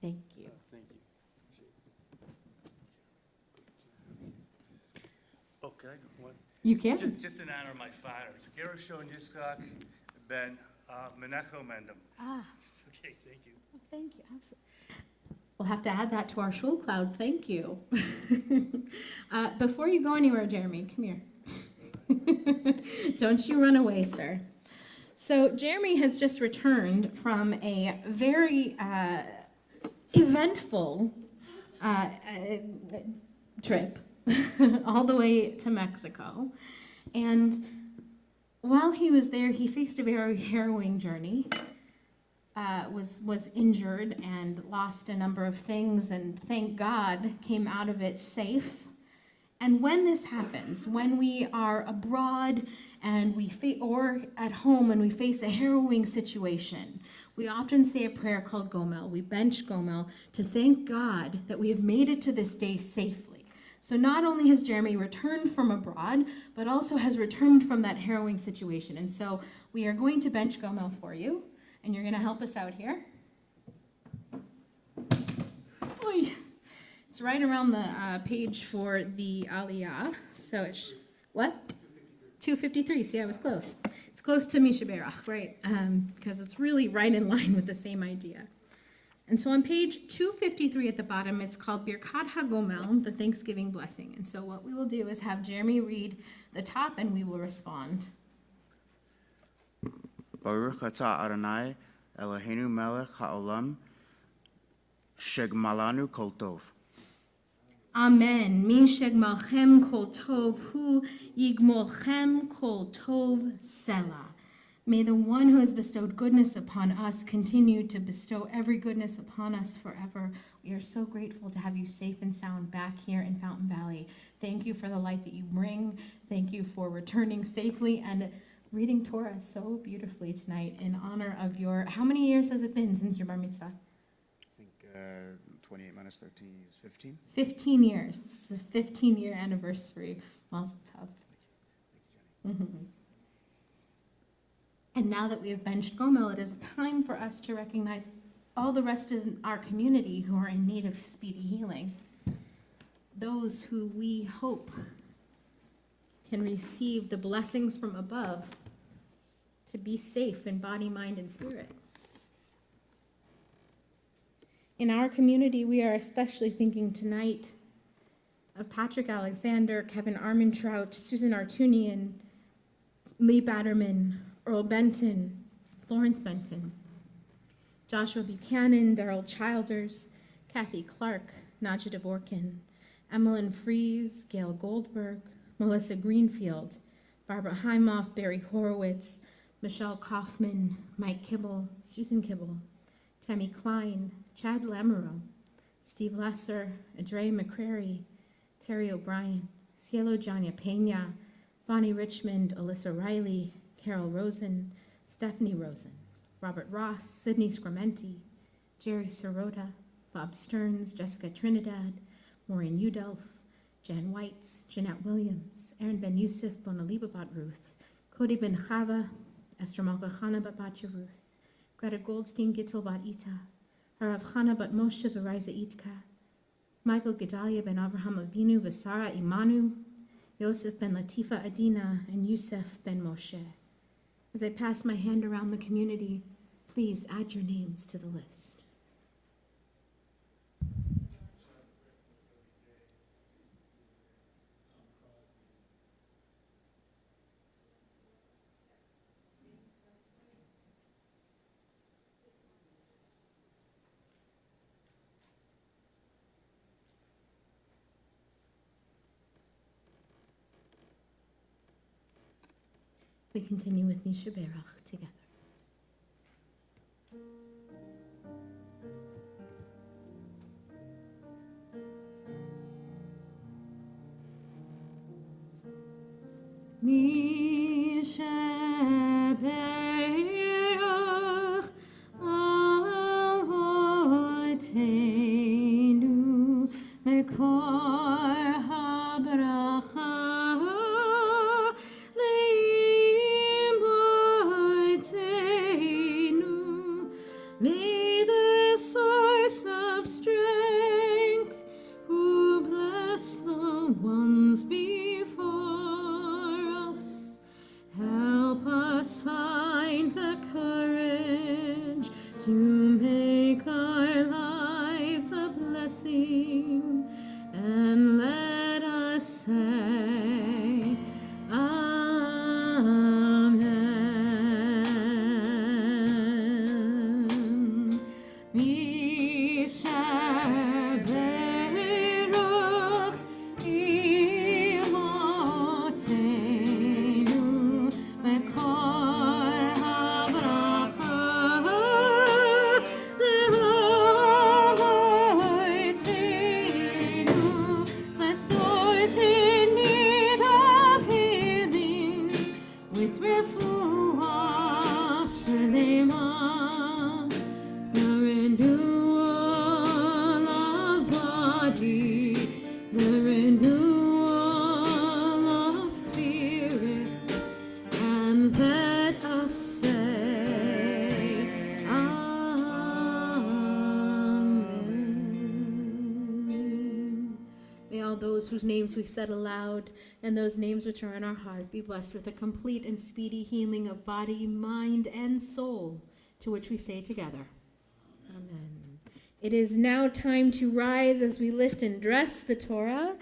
Thank you. Thank you. Okay, what? You can. Just in honor of my father. It's Gershon Yitzchak ben Menachem Mendem. Ah, Okay, thank you. well, thank you. Absolutely. We'll have to add that to our shul cloud. Thank you. Before you go anywhere, Jeremy, come here. Don't you run away, sir. So Jeremy has just returned from a very eventful trip all the way to Mexico. And while he was there, he faced a very harrowing journey, was injured and lost a number of things, and thank God came out of it safe. And when this happens, when we are abroad and or at home and we face a harrowing situation, we often say a prayer called Gomel. We bench Gomel to thank God that we have made it to this day safely. So not only has Jeremy returned from abroad, but also has returned from that harrowing situation. And so we are going to bench Gomel for you, and you're going to help us out here. Oy. It's right around the page for the Aliyah. So it's, what? 253. See, I was close. It's close to Misha Berach, right? Because it's really right in line with the same idea. And so on page 253 at the bottom, it's called Birkat HaGomel, the Thanksgiving blessing. And so what we will do is have Jeremy read the top and we will respond. Baruch atah Adonai Eloheinu melech ha'olam shegmalanu kol tov. Amen. Mi shegmalchem kol tov hu yigmolchem kol tov selah. May the one who has bestowed goodness upon us continue to bestow every goodness upon us forever. We are so grateful to have you safe and sound back here in Fountain Valley. Thank you for the light that you bring. Thank you for returning safely and reading Torah so beautifully tonight in honor of your, how many years has it been since your bar mitzvah? I think 28 minus 13 is 15. 15 years. This is 15-year anniversary. Mazel tov. And now that we have benched Gomel, it is time for us to recognize all the rest of our community who are in need of speedy healing. Those who we hope can receive the blessings from above to be safe in body, mind, and spirit. In our community, we are especially thinking tonight of Patrick Alexander, Kevin Armentrout, Susan Artunian, Lee Batterman, Earl Benton, Florence Benton, Joshua Buchanan, Darrell Childers, Kathy Clark, Nadja Dvorkin, Emmeline Fries, Gail Goldberg, Melissa Greenfield, Barbara Heimoff, Barry Horowitz, Michelle Kaufman, Mike Kibble, Susan Kibble, Tammy Klein, Chad Lamoureux, Steve Lesser, Adre McCrary, Terry O'Brien, Cielo Janya Pena, Bonnie Richmond, Alyssa Riley, Carol Rosen, Stephanie Rosen, Robert Ross, Sydney Scramenti, Jerry Sirota, Bob Stearns, Jessica Trinidad, Maureen Udelf, Jan Whites, Jeanette Williams, Aaron Ben Yusuf, Bonaliba Bat Ruth, Cody Ben Chava, Esther Malka Chana Bat Batya Ruth, Greta Goldstein Gittel Bat Ita, Harav Chana Bat Moshe Veriza Itka, Michael Gedalia Ben Avraham Avinu Vasara Imanu, Yosef Ben Latifa Adina, and Yusef Ben Moshe. As I pass my hand around the community, please add your names to the list. We continue with Misha Berach together. Misha Berach Avotenu Mekor HaBracha May the source of strength, who bless the ones before us, help us find the courage to make our lives a blessing, and let us say, Amen. Misha Berach Imotenu Mekor HaBracha whose names we said aloud, and those names which are in our heart, be blessed with a complete and speedy healing of body, mind, and soul, to which we say together, Amen. It is now time to rise as we lift and dress the Torah.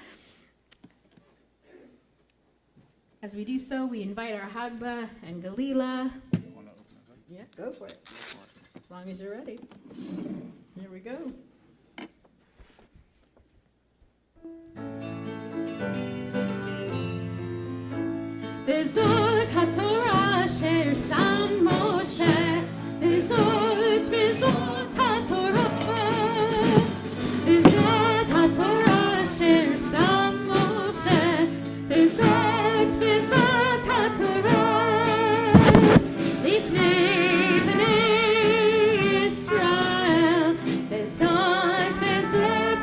As we do so, we invite our Hagba and Galila. Yeah, go for it. As long as you're ready. Here we go. Bezot HaTorah Asher Sam Moshe, Bezot HaTorah, Bezot HaTorah Asher Sam Moshe, Bezot HaTorah, Lifnei Bnei Yisrael, Bezot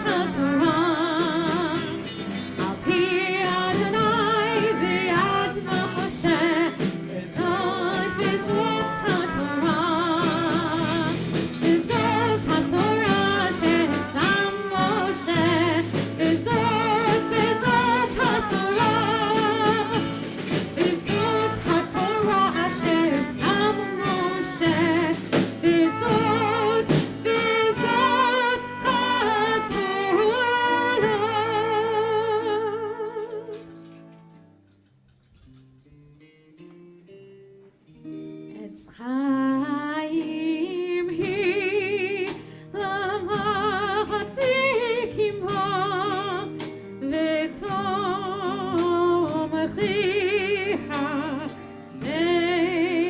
HaTorah, Al Pi Adonai V'Yad Moshe, Bezot HaTorah, Bezot HaTorah Asher Sam Moshe, Bezot HaTorah, Bezot HaTorah Asher Sam Moshe, Bezot HaTorah. Etz Chaim hi l'machzikim ha v'tom chiha me'ushar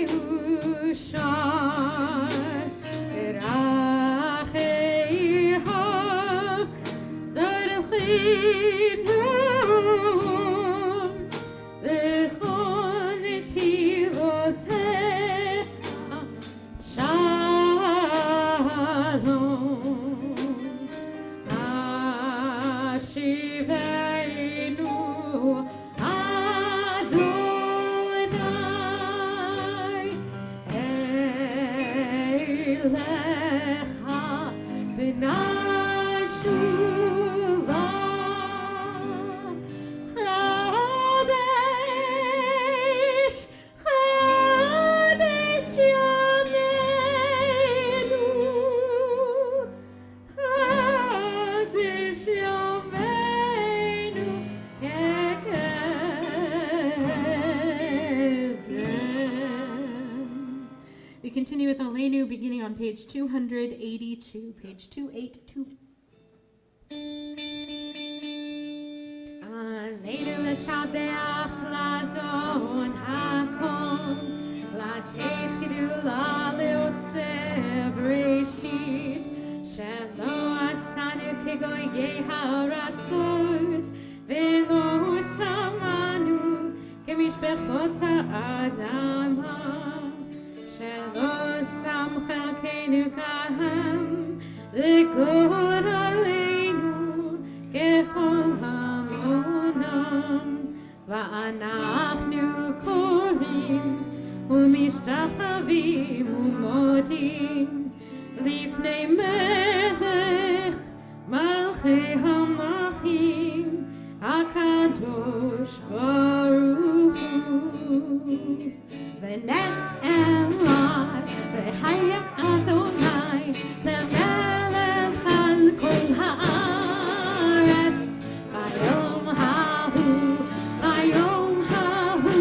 v'racheiha darchinum v'chol netivoteha shalom Ashiveinu Adonai Elecha v'nashuva Chodesh Chodesh Yomeinu Chodesh Yomeinu Kedem. We continue with Aleinu, beginning on page 282, page 282. Aleinu l'shabeach l'adon hakom, l'ateit gedula le'otzeh b'reshit, shelo asanu kegoyei haratzot, ve'lo samanu kemishpechot ha'adama, shelo sam chelkeinu kahan, v'gor aleinu kechol hamonam, va'anachnu korim umishtachavim umodim lifnei melech malchei hamachim HaKadosh Baruch Hu v'ne'emar v'haya Adonai le'melech al kol ha'aretz bayom hahu bayom hahu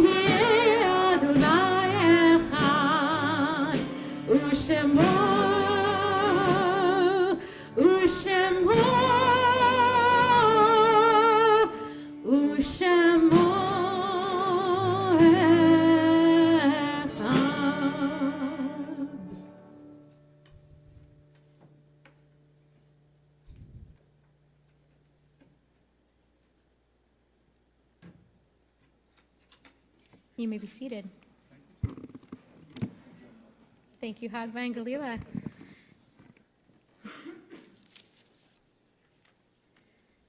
yeh Adonai echad u'shemo u'shemo u'shemo echad. You may be seated. Thank you, Hagba and Galila.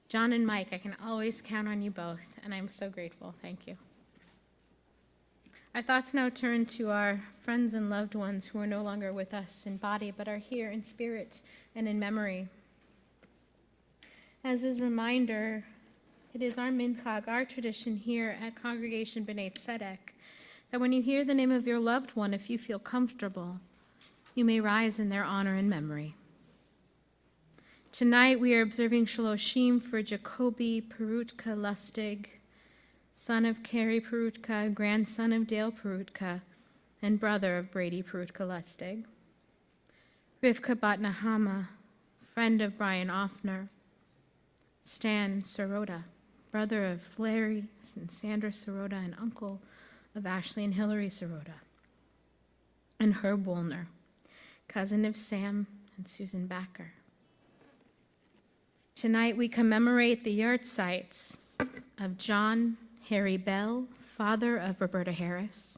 John and Mike, I can always count on you both, and I'm so grateful. Thank you. Our thoughts now turn to our friends and loved ones who are no longer with us in body, but are here in spirit and in memory. As is reminder It is our minchag, our tradition here at Congregation Bnai Tzedek, that when you hear the name of your loved one, if you feel comfortable, you may rise in their honor and memory. Tonight we are observing Shaloshim for Jacoby Perutka Lustig, son of Carrie Perutka, grandson of Dale Perutka, and brother of Brady Perutka Lustig. Rivka Bat Nahama, friend of Brian Offner. Stan Sirota, brother of Larry and Sandra Sirota and uncle of Ashley and Hillary Sirota. And Herb Woolner, cousin of Sam and Susan Backer. Tonight we commemorate the yahrzeits of John Harry Bell, father of Roberta Harris,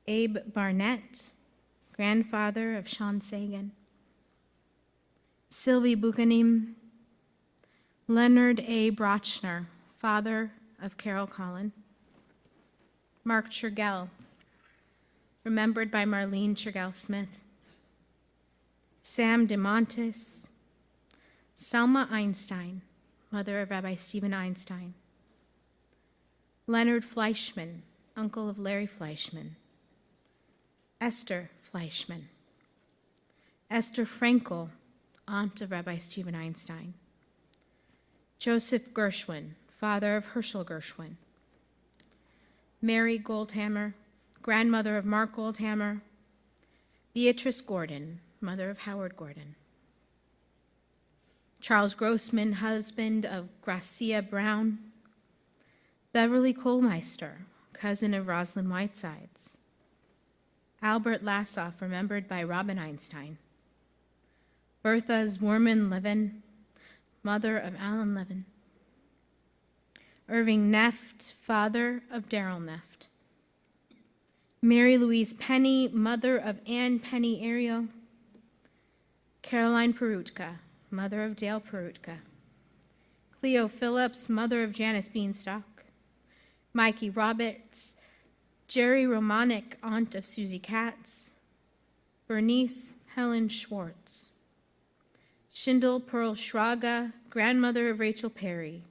Abe Barnett, grandfather of Sean Sagan, Sylvie Buchanim, Leonard A. Brochner, father of Carol Collin, Mark Churgell, remembered by Marlene Churgell-Smith, Sam DeMontis, Selma Einstein, mother of Rabbi Stephen Einstein, Leonard Fleischman, uncle of Larry Fleischman, Esther Fleischman, Esther Frankel, aunt of Rabbi Stephen Einstein, Joseph Gershwin, father of Herschel Gershwin, Mary Goldhammer, grandmother of Mark Goldhammer, Beatrice Gordon, mother of Howard Gordon, Charles Grossman, husband of Gracia Brown, Beverly Kohlmeister, cousin of Rosalind Whitesides, Albert Lassoff, remembered by Robin Einstein, Bertha Zwerman Levin, mother of Alan Levin, Irving Neft, father of Darrell Neft, Mary Louise Penny, mother of Anne Penny Ariel, Caroline Perutka, mother of Dale Perutka, Cleo Phillips, mother of Janice Beanstalk, Mikey Roberts, Jerry Romanek, aunt of Susie Katz, Bernice Helen Schwartz, Schindel Pearl Schraga, grandmother of Rachel Perry,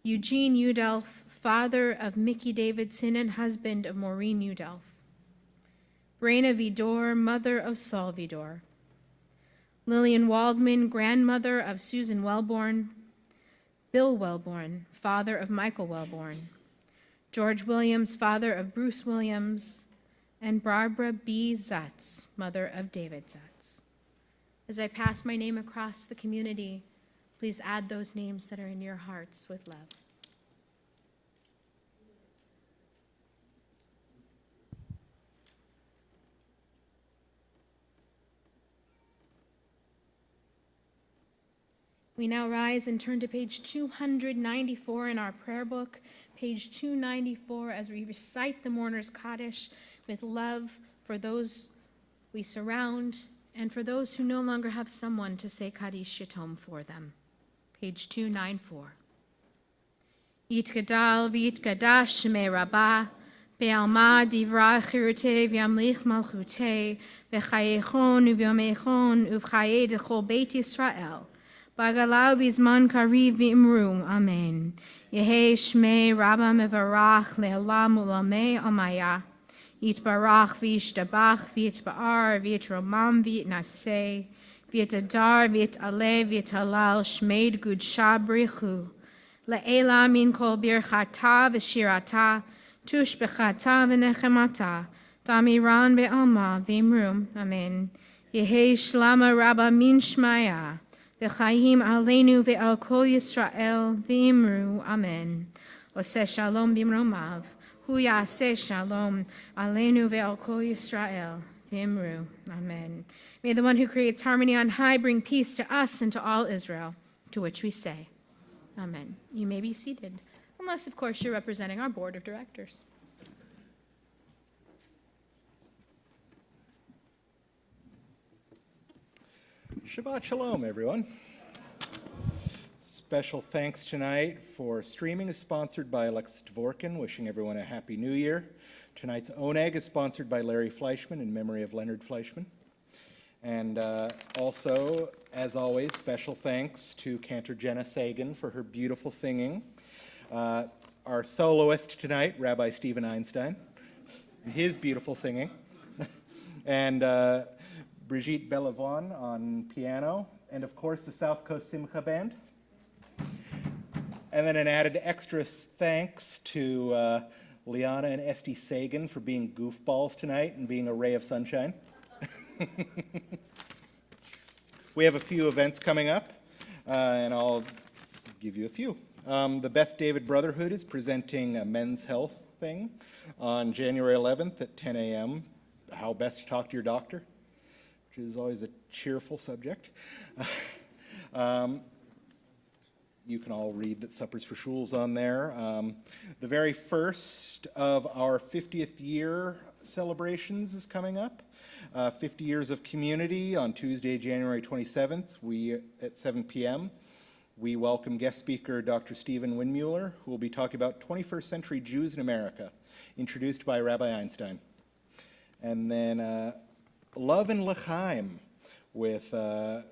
Eugene Udelf, father of Mickey Davidson and husband of Maureen Udelf, Brena Vidor, mother of Saul Vidor, Lillian Waldman, grandmother of Susan Wellborn, Bill Wellborn, father of Michael Wellborn, George Williams, father of Bruce Williams, and Barbara B. Zutz, mother of David Zutz. As I pass my name across the community, please add those names that are in your hearts with love. We now rise and turn to page 294 in our prayer book, page 294, as we recite the mourner's Kaddish with love for those we surround and for those who no longer have someone to say Kaddish Yatom for them. Page 294. Yitgadal v'yitgadash shemei rabbah, be'alma divra chirutei v'yamlich malchutei, v'chayechon u'vyomechon uv'chaye d'chol beit Yisrael, Bagalau bizman kariv v'imru, amen. Yehe shmei rabba mevarach le'olam u'lamei amaya. Yitbarach v'yishtabach v'yitba'ar v'yitromam v'yitnaseh v'yitadar v'yitaleh v'yitalal shmeid gud shabrichu. Le'ela min kol birchata v'shirata tush bechata v'nechemata damiran be'alma v'imru, amen. Yehe shlama rabba min shmaya. V'chaim aleinu ve'al kol Yisrael v'imru, amen. Oseh shalom b'imromav, hu yaseh shalom aleinu ve'al kol Yisrael v'imru, amen. May the one who creates harmony on high bring peace to us and to all Israel, to which we say, amen. You may be seated, unless, of course, you're representing our board of directors. Shabbat Shalom, everyone. Special thanks tonight for streaming is sponsored by Alexis Dvorkin, wishing everyone a Happy New Year. Tonight's Oneg is sponsored by Larry Fleischman in memory of Leonard Fleischman. And also, as always, special thanks to Cantor Jenna Sagan for her beautiful singing. Our soloist tonight, Rabbi Stephen Einstein, and his beautiful singing. And Brigitte Bellavoine on piano. And of course, the South Coast Simcha Band. And then an added extra thanks to Liana and Esty Sagan for being goofballs tonight and being a ray of sunshine. We have a few events coming up, and I'll give you a few. The Beth David Brotherhood is presenting a men's health thing on January 11th at 10 a.m., how best to talk to your doctor, which is always a cheerful subject. You can all read that Suppers for Shuls on there. The very first of our 50th year celebrations is coming up. 50 years of community on Tuesday, January 27th, at 7 p.m. We welcome guest speaker Dr. Stephen Windmuller, who will be talking about 21st century Jews in America, introduced by Rabbi Einstein. And then Love and L'chaim with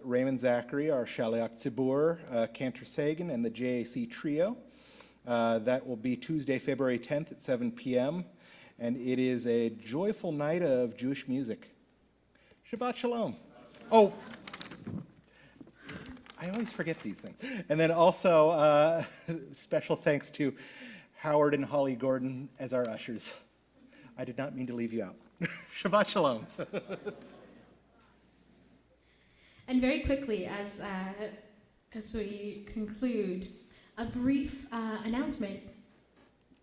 Raymond Zachary, our Shaliach Tzibur, Cantor Sagan, and the JAC Trio. That will be Tuesday, February 10th at 7 p.m. And it is a joyful night of Jewish music. Shabbat Shalom. Oh, I always forget these things. And then also special thanks to Howard and Holly Gordon as our ushers. I did not mean to leave you out. Shabbat Shalom. And very quickly, as we conclude, a brief announcement.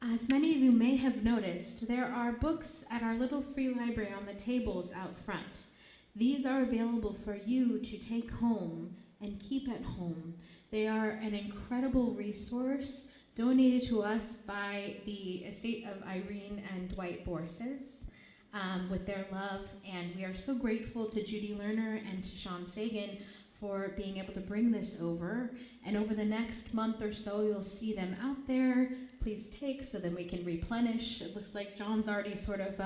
As many of you may have noticed, there are books at our little free library on the tables out front. These are available for you to take home and keep at home. They are an incredible resource donated to us by the estate of Irene and Dwight Borses with their love, and we are so grateful to Judy Lerner and to Sean Sagan for being able to bring this over. And over the next month or so, you'll see them out there. Please take so then we can replenish. It looks like John's already sort of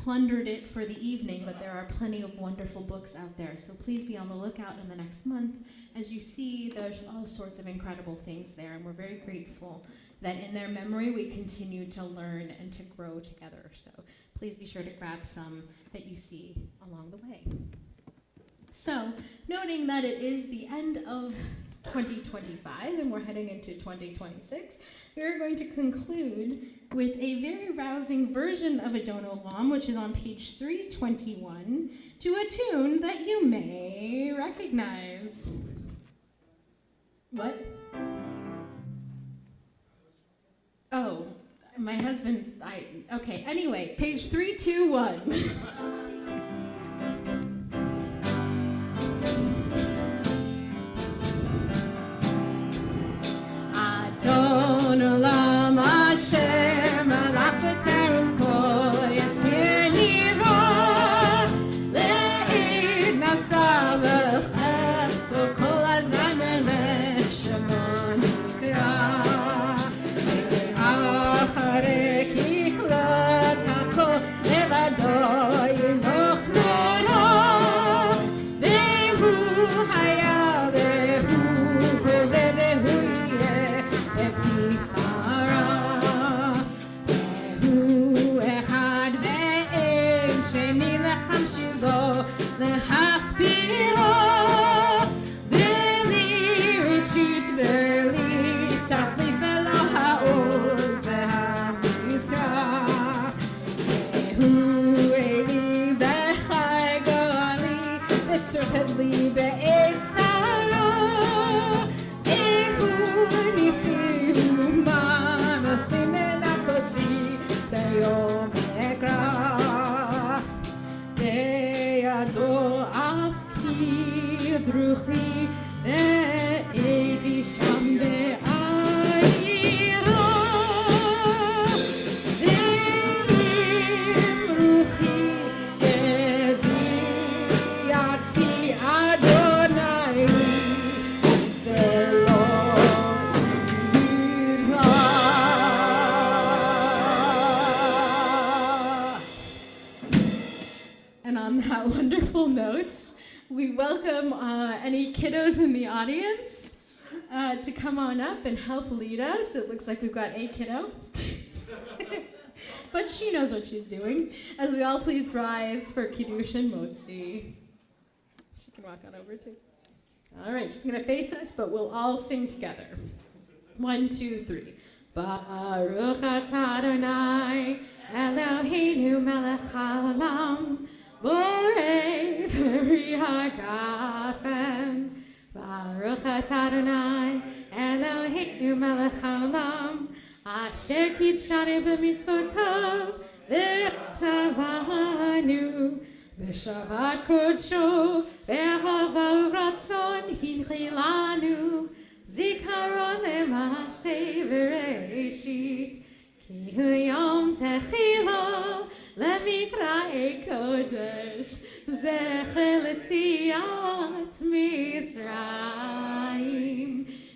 plundered it for the evening, but there are plenty of wonderful books out there. So please be on the lookout in the next month. As you see, there's all sorts of incredible things there, and we're very grateful that in their memory we continue to learn and to grow together. So please be sure to grab some that you see along the way. So, noting that it is the end of 2025 and we're heading into 2026, we are going to conclude with a very rousing version of Adon Olam, which is on page 321, to a tune that you may recognize. What? Oh, my husband, okay, anyway, page 321. on that wonderful note, we welcome any kiddos in the audience to come on up and help lead us. It looks like we've got a kiddo. But she knows what she's doing. As we all please rise for Kiddush and Motzi. She can walk on over too. All right, she's going to face us, but we'll all sing together. 1, 2, 3. Baruch atah Adonai, Eloheinu melech haolam, borei peri hagafen. Baruch atah Adonai, Eloheinu melech haolam, asher kitshanu b'mitzvotav, v'ratzavanu, b'shavat kodsho, v'ahava u'ratzon hinchilanu, zikaron lema'aseh v'reishit, ki hu yom techila lemikra'ei kodesh, zecher letziat Mitzrayim,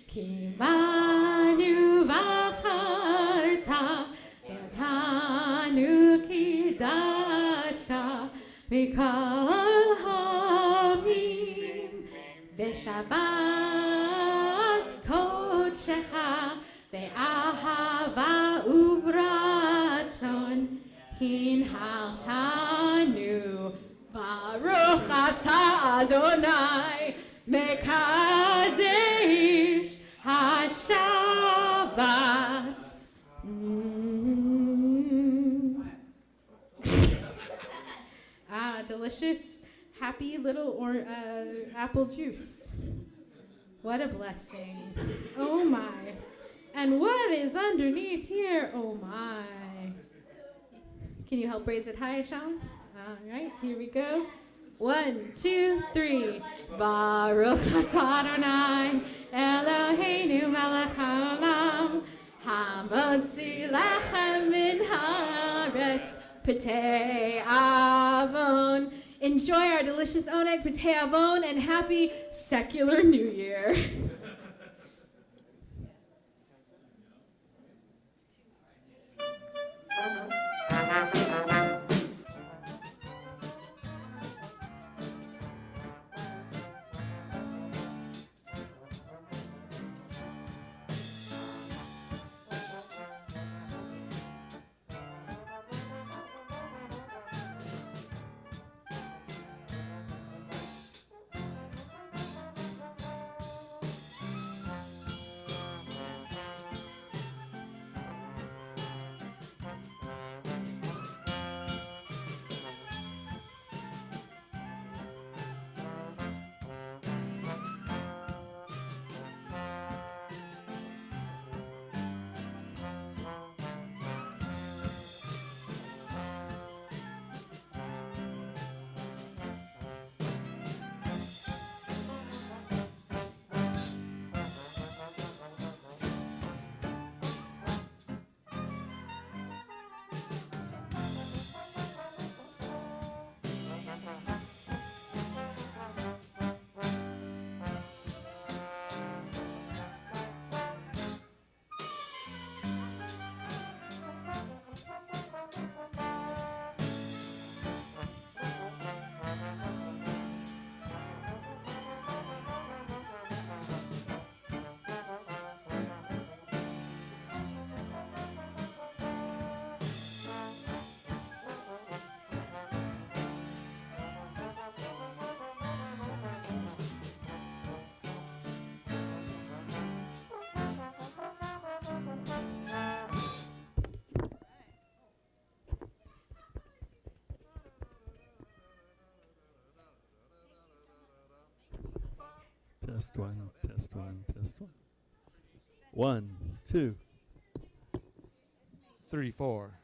ki banu v'acharta, v'tanu kidashta, mikol hamim, v'shabat kodshecha, ve'ahava uvratzon, hinhaltanu, Baruch atah Adonai, mekadesh hashabat. Delicious, happy little apple juice. What a blessing. Oh my. And what is underneath here? Oh my. Can you help raise it high, Sean? All right, here we go. 1, 2, 3. Baruch atah Adonai, Eloheinu melech haolam, hamotzi lechem min haaretz, P'tei Avon. Enjoy our delicious oneg, P'tei Avon, and happy secular New Year. Test one, test one, test one. 1, 2, 3, 4.